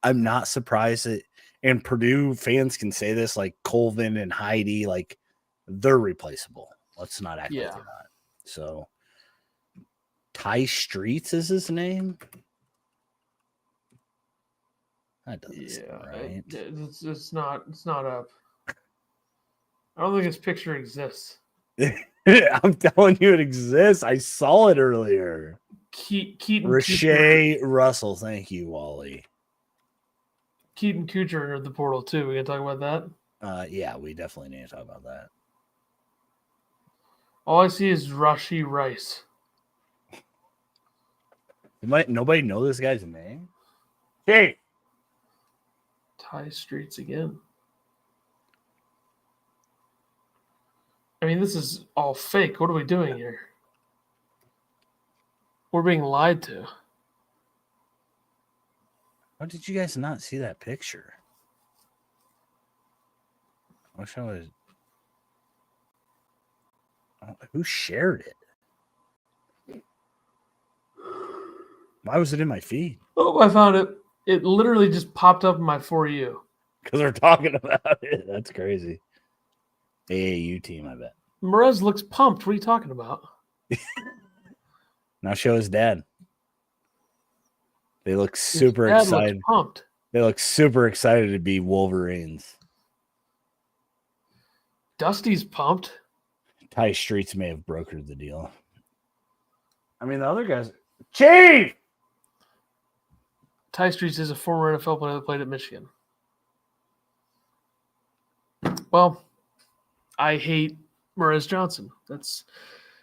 I'm not surprised that, and Purdue fans can say this, like Colvin and Heidi, like they're replaceable. Let's not act like they're not. So Ty Streets is his name. That doesn't seem right. It's not up. I don't think his picture exists. I'm telling you, it exists. I saw it earlier. Keaton Rashay Russell. Thank you, Wally. Keaton Kuchar entered the portal too. We gonna talk about that? Yeah, we definitely need to talk about that. All I see is Rashi Rice. Nobody know this guy's name? Hey. Ty Streets again. I mean, this is all fake. What are we doing here? We're being lied to. How did you guys not see that picture? I wish I was. Who shared it? Why was it in my feed? Oh, I found it. It literally just popped up in my For You. Because we're talking about it. That's crazy. AAU team, I bet. Morez looks pumped. What are you talking about? Now show his dad. They look super excited. Pumped. They look super excited to be Wolverines. Dusty's pumped. Ty Streets may have brokered the deal. I mean, the other guys. Chief! Ty Streets is a former NFL player that played at Michigan. Well, I hate Morez Johnson. That's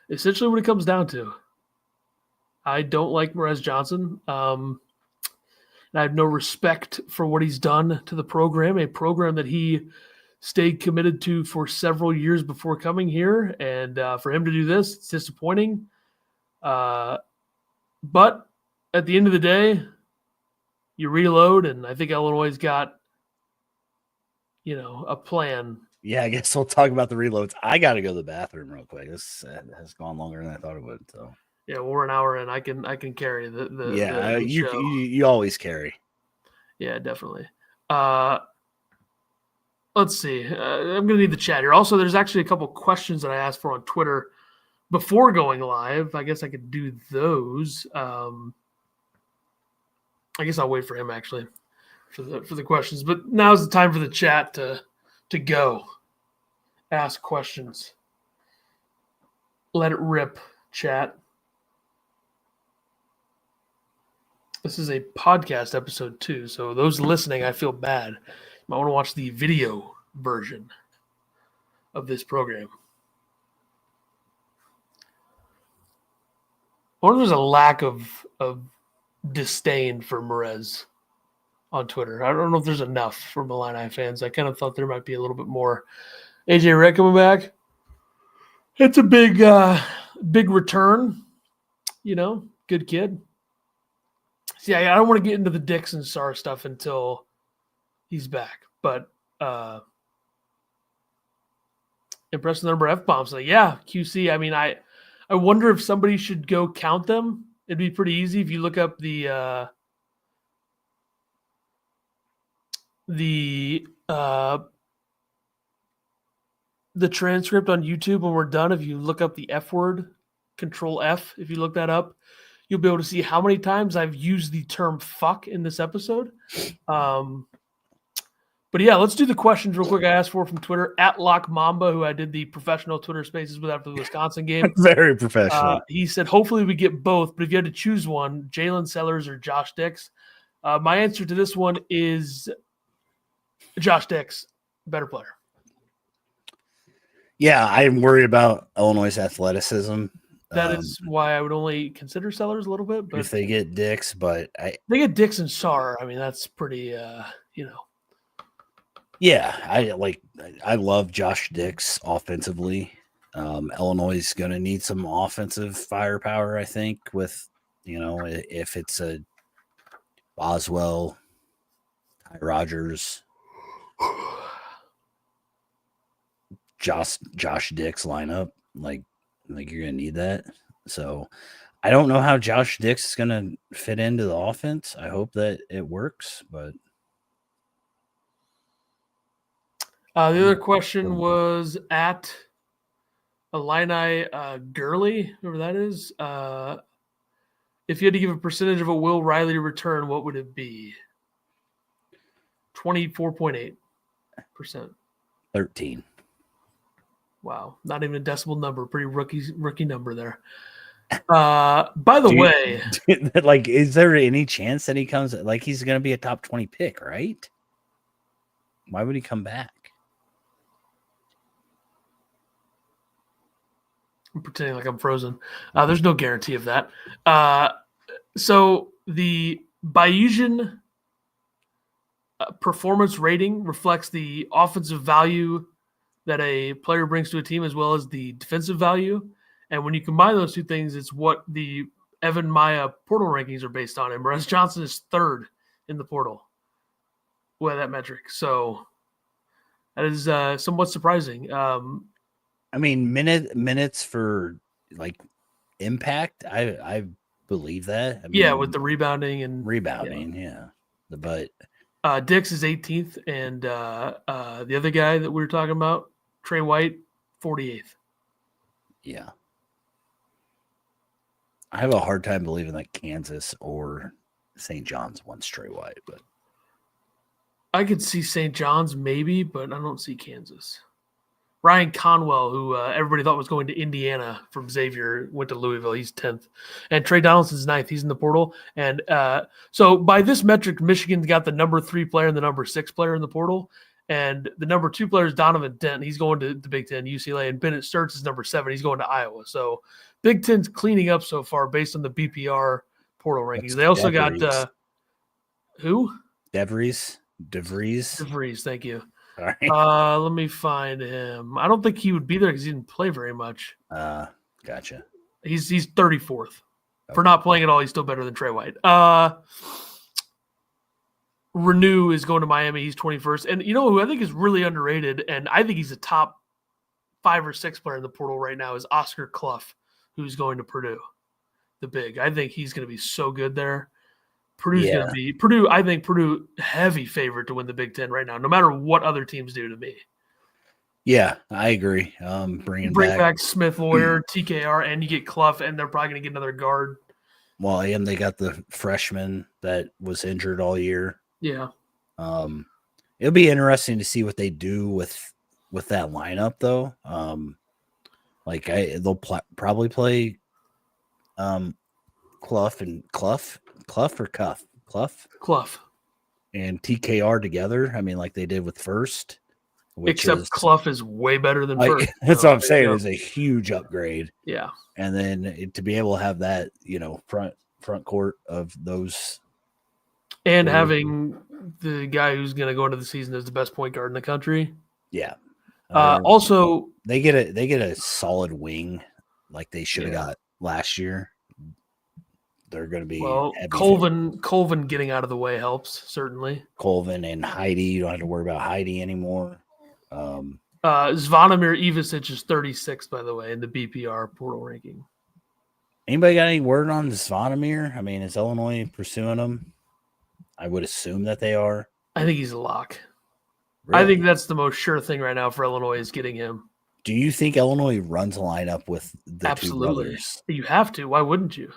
essentially what it comes down to. I don't like Morez Johnson. And I have no respect for what he's done to the program, a program that he stayed committed to for several years before coming here. And for him to do this, it's disappointing. But at the end of the day, you reload, and I think Illinois' got, a plan. Yeah, I guess we'll talk about the reloads. I got to go to the bathroom real quick. This has gone longer than I thought it would. So yeah, well, we're an hour in. I can carry the show. You always carry. Yeah, definitely. Let's see. I'm gonna need the chat here. Also, there's actually a couple questions that I asked for on Twitter before going live. I guess I could do those. I guess I'll wait for him actually for the questions. But now's the time for the chat to go. Ask questions. Let it rip, chat. This is a podcast episode too, so those listening, I feel bad. You might want to watch the video version of this program. I wonder if there's a lack of disdain for Morez on Twitter. I don't know if there's enough for Illini fans. I kind of thought there might be a little bit more. AJ Rett coming back. It's a big return. Good kid. See, I don't want to get into the Dixon Sar stuff until he's back. But impressive number of F-bombs. Like, yeah, QC. I mean, I wonder if somebody should go count them. It'd be pretty easy if you look up the transcript on YouTube when we're done. If you look up the F word, Control F, if you look that up, you'll be able to see how many times I've used the term fuck in this episode. But yeah, let's do the questions real quick. I asked for from Twitter at Lock Mamba, who I did the professional Twitter Spaces with after the Wisconsin game. Very professional. He said, hopefully we get both, but if you had to choose one, Jalen Sellers or Josh Dix, my answer to this one is Josh Dix, better player. Yeah, I'm worried about Illinois' athleticism. That is why I would only consider Sellers a little bit. But if they get Dix, but they get Dix and Sarr. I mean, that's pretty, Yeah, I love Josh Dix offensively. Illinois is going to need some offensive firepower, I think, with, if it's a Boswell, Rodgers, Josh Dix lineup, like you're going to need that. So I don't know how Josh Dix is going to fit into the offense. I hope that it works, but. The other question was at Illini Gurley, whoever that is. If you had to give a percentage of a Will Riley return, what would it be? 24.8%. 13. Wow, not even a decimal number. Pretty rookie number there. By the way, is there any chance that he comes? Like, he's going to be a top 20 pick, right? Why would he come back? I'm pretending like I'm frozen. There's no guarantee of that. So the Bayesian performance rating reflects the offensive value that a player brings to a team as well as the defensive value. And when you combine those two things, it's what the Evan Maya portal rankings are based on. And Morez Johnson is third in the portal with that metric. So that is somewhat surprising. I mean, minutes for like impact. I believe that. With the rebounding, yeah. But Dix is 18th, and the other guy that we were talking about, Trey White, 48th. Yeah. I have a hard time believing that Kansas or St. John's wants Trey White, but I could see St. John's maybe, but I don't see Kansas. Ryan Conwell, who everybody thought was going to Indiana from Xavier, went to Louisville. He's 10th. And Trey Donaldson's 9th. He's in the portal. And so by this metric, Michigan's got the number 3 player and the number 6 player in the portal. And the number 2 player is Donovan Dent. He's going to the Big Ten, UCLA. And Bennett Sturts is number 7. He's going to Iowa. So Big Ten's cleaning up so far based on the BPR portal rankings. They also got who? DeVries, thank you. All right. Let me find him. I don't think he would be there because he didn't play very much. Gotcha. He's 34th. For not playing at all, he's still better than Trey White. Renew is going to Miami. He's 21st. And you know who I think is really underrated, and I think he's a top 5 or 6 player in the portal right now, is Oscar Clough, who's going to Purdue, the big. I think he's going to be so good there. Purdue's going to be Purdue. I think Purdue heavy favorite to win the Big Ten right now, no matter what other teams do to me. Yeah, I agree. Bring back Smith, Lawyer, TKR, and you get Clough, and they're probably going to get another guard. Well, and they got the freshman that was injured all year. Yeah. It'll be interesting to see what they do with that lineup, though. They'll probably play Clough and TKR together. I mean, like they did with First. Except Clough is way better than First. That's what I'm saying. It's a huge upgrade. Yeah. And then to be able to have that, front court of those. And having the guy who's going to go into the season as the best point guard in the country. Yeah. Also, they get a solid wing like they should have got last year. They're going to be Colvin getting out of the way helps, certainly. Colvin and Heidi. You don't have to worry about Heidi anymore. Zvonimir Ivicic is 36th, by the way, in the BPR portal ranking. Anybody got any word on Zvonimir? I mean, is Illinois pursuing him? I would assume that they are. I think he's a lock. Really? I think that's the most sure thing right now for Illinois is getting him. Do you think Illinois runs a lineup with the two brothers? You have to. Why wouldn't you?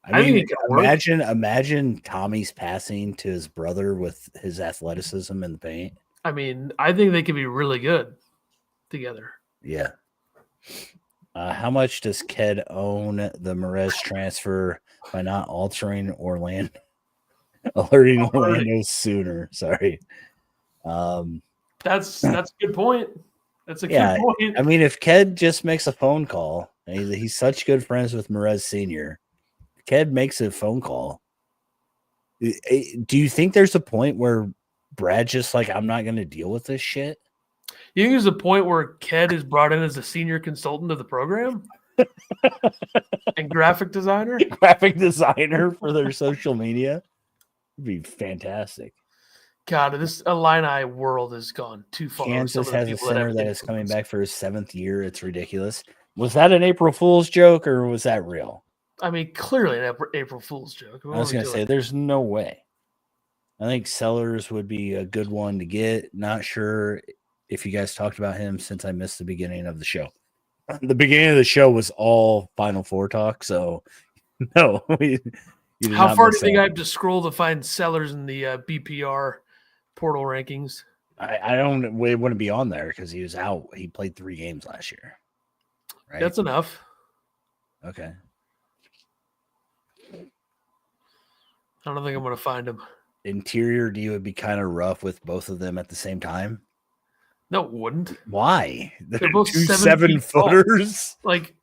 I mean, imagine Tommy's passing to his brother with his athleticism in the paint. I mean, I think they could be really good together. Yeah. How much does Ked own the Morez transfer by not altering alerting Orlando sooner? Sorry. That's a good point. That's a Yeah, good point. I mean, if Ked just makes a phone call, and he's such good friends with Morez Sr., Ked makes a phone call. Do you think there's a point where Brad's just like, I'm not going to deal with this shit? You think there's a point where Ked is brought in as a senior consultant of the program and graphic designer? Graphic designer for their social media? It'd be fantastic. God, this Illini world has gone too far. Kansas has a center that is coming back for his 7th year. It's ridiculous. Was that an April Fool's joke or was that real? I mean, clearly an April Fool's joke. I was going to say, there's no way. I think Sellers would be a good one to get. Not sure if you guys talked about him since I missed the beginning of the show. The beginning of the show was all Final Four talk, so no. How far do you think I have to scroll to find Sellers in the BPR portal rankings? I don't. It wouldn't be on there because he was out. He played 3 games last year. Right? That's enough. Okay. I don't think I'm going to find him. Interior D would be kind of rough with both of them at the same time. No, it wouldn't. Why? They're both 2 7 7-footers. Like,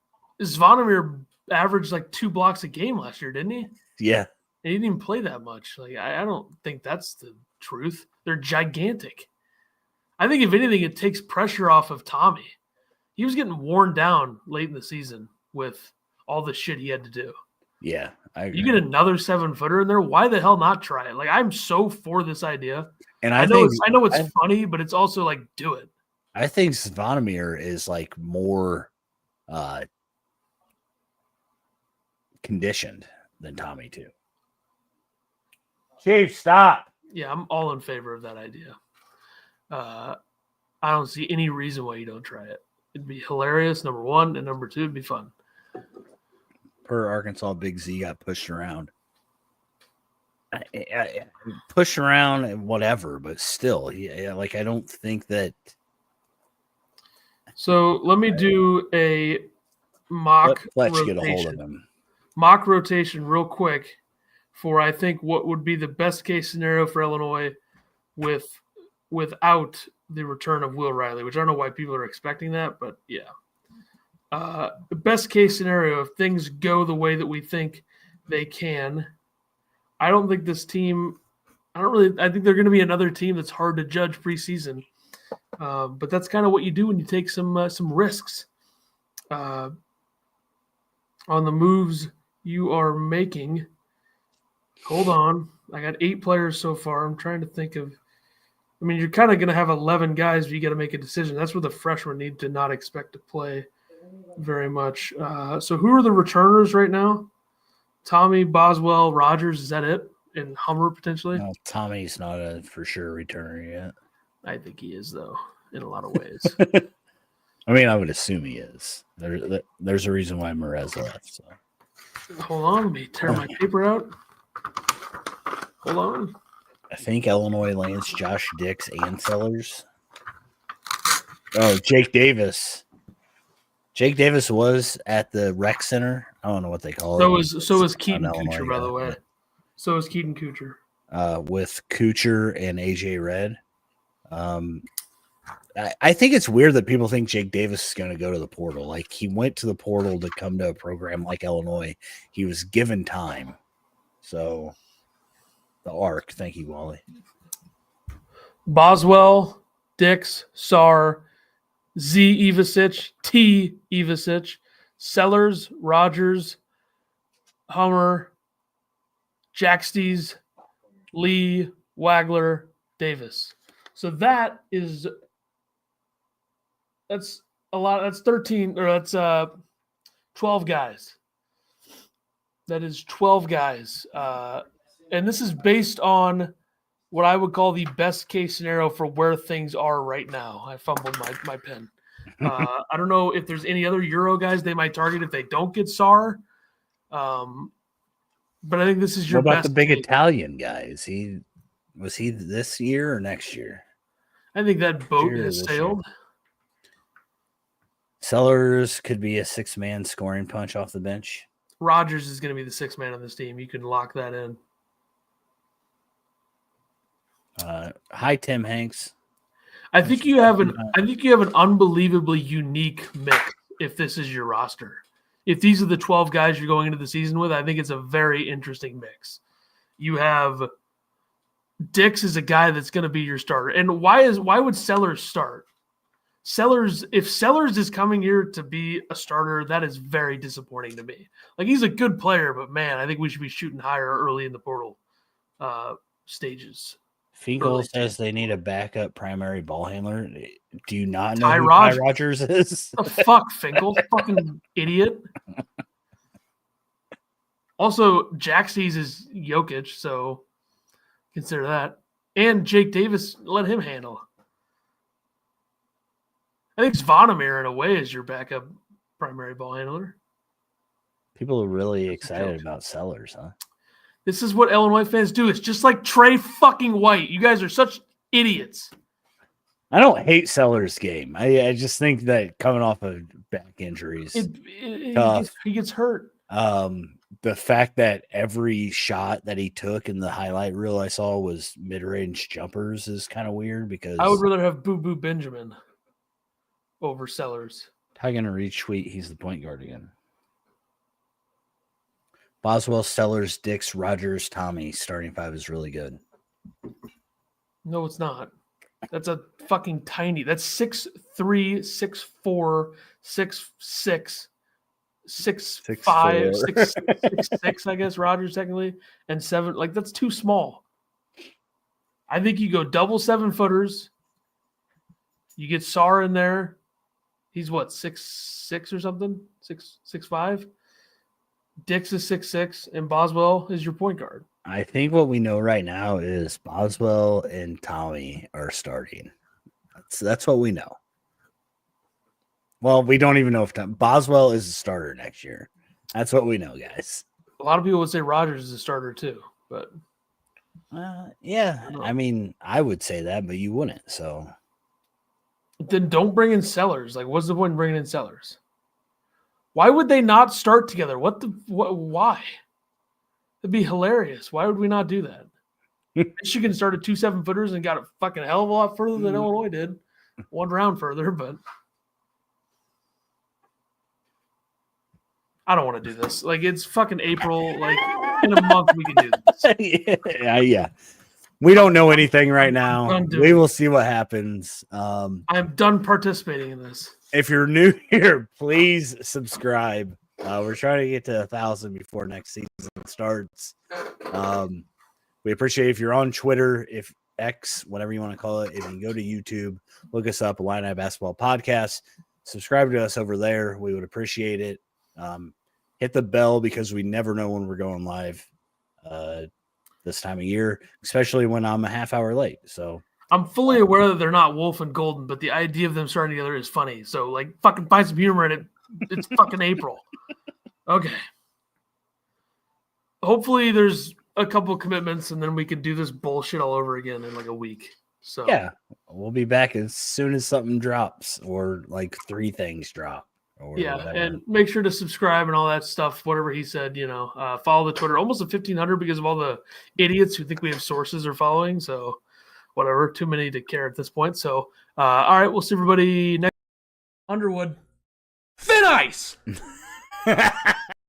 Zvonimir averaged like 2 blocks a game last year, didn't he? Yeah. And he didn't even play that much. Like, I don't think that's the truth. They're gigantic. I think if anything, it takes pressure off of Tommy. He was getting worn down late in the season with all the shit he had to do. Yeah, I agree. You get another 7-footer in there. Why the hell not try it? Like, I'm so for this idea. And I know it's funny, but it's also like, do it. I think Zvonimir is like more conditioned than Tommy too. Chief, stop. Yeah, I'm all in favor of that idea. I don't see any reason why you don't try it. It'd be hilarious, number one, and number two, it'd be fun. Per Arkansas, Big Z got pushed around. Pushed around and whatever, but still, like I don't think that. So let me do a mock Let's rotation. get a hold of him. Mock rotation real quick for I think what would be the best case scenario for Illinois without the return of Will Riley, which I don't know why people are expecting that, but yeah. The best case scenario, if things go the way that we think they can, I don't think this team – I think they're going to be another team that's hard to judge preseason. But that's kind of what you do when you take some risks on the moves you are making. Hold on. I got 8 players so far. I'm trying to think of – I mean, you're kind of going to have 11 guys, but you got to make a decision. That's where the freshmen need to not expect to play very much. So who are the returners right now? Tommy, Boswell, Rodgers, is that it? And Hummer potentially? No, Tommy's not a for sure returner yet. I think he is, though, in a lot of ways. I mean, I would assume he is. There's a reason why Morez left. So. Hold on. Let me tear my paper out. Hold on. I think Illinois lands Josh Dix and Sellers. Oh, Jake Davis. Jake Davis was at the rec center. I don't know what they call it. So was Keaton Kuchar, by the way. So is Keaton Kuchar. With Kuchar and AJ Red. I think it's weird that people think Jake Davis is going to go to the portal. Like, he went to the portal to come to a program like Illinois. He was given time. So, the ARC. Thank you, Wally. Boswell, Dix, Sarr, Z. Ivasic, T. Ivasic, Sellers, Rodgers, Hummer, Jacksties, Lee, Wagler, Davis. So that's a lot. That's 13, or that's 12 guys. That is 12 guys. And this is based on what I would call the best case scenario for where things are right now. I fumbled my pen. I don't know if there's any other Euro guys they might target if they don't get Sarr. But I think this is your best. What about the big Italian guy? Was he this year or next year? I think that boat Sure, has this sailed. Sellers could be a 6-man scoring punch off the bench. Rodgers is going to be the sixth man on this team. You can lock that in. Hi, Tim Hanks. I think you have an unbelievably unique mix if this is your roster. If these are the 12 guys you're going into the season with, I think it's a very interesting mix. You have Dix is a guy that's going to be your starter. And why would Sellers start? If Sellers is coming here to be a starter, that is very disappointing to me. Like, he's a good player, but man, I think we should be shooting higher early in the portal stages. Finkel says they need a backup primary ball handler. Do you not know Ty who Rodgers. Ty Rodgers is? The fuck, Finkel? Fucking idiot. Also, Jack sees is Jokic, so consider that. And Jake Davis, let him handle. I think Zvonimir, in a way, is your backup primary ball handler. People are really excited about Sellers, huh? This is what Illinois fans do. It's just like Trey fucking White. You guys are such idiots. I don't hate Sellers' game. I just think that coming off of back injuries, he gets hurt. The fact that every shot that he took in the highlight reel I saw was mid-range jumpers is kind of weird because I would rather have Boo Boo Benjamin over Sellers. How going to retweet? He's the point guard again. Boswell, Sellers, Dix, Rodgers, Tommy. Starting five is really good. No, it's not. That's a fucking tiny. That's 6'3", 6'4", 6'6", 6'5", 6'6", I guess, Rodgers technically, and 7. Like, that's too small. I think you go double 7-footers. You get Sarr in there. He's what, 6'6" or something? 6'5". Dix is 6'6", and Boswell is your point guard. I think what we know right now is Boswell and Tommy are starting. That's what we know. Well, we don't even know if Boswell is a starter next year. That's what we know, guys. A lot of people would say Rodgers is a starter too, but yeah. I mean, I would say that, but you wouldn't. So then don't bring in Sellers. Like, what's the point in bringing in Sellers? Why would they not start together? Why? It'd be hilarious. Why would we not do that? Michigan started 2 7-footers and got a fucking hell of a lot further than Illinois did. One round further, but I don't want to do this. Like, it's fucking April. Like, in a month we can do this. Yeah. We don't know anything right now. We will see what happens. I'm done participating in this. If you're new here, please subscribe. We're trying to get to 1,000 before next season starts. We appreciate if you're on Twitter, if X, whatever you want to call it. If you go to YouTube, look us up, Illini Basketball Podcast. Subscribe to us over there. We would appreciate it. Hit the bell because we never know when we're going live this time of year, especially when I'm a half hour late. So I'm fully aware that they're not Wolf and Golden, but the idea of them starting together is funny. So, like, fucking find some humor in it. It's fucking April. Okay. Hopefully there's a couple of commitments, and then we can do this bullshit all over again in like a week. So yeah, we'll be back as soon as something drops or like 3 things drop. Or whatever. And make sure to subscribe and all that stuff, whatever he said, follow the Twitter. Almost at 1,500 because of all the idiots who think we have sources are following. So whatever, too many to care at this point. So, all right, we'll see everybody next. Underwood. Thin ice!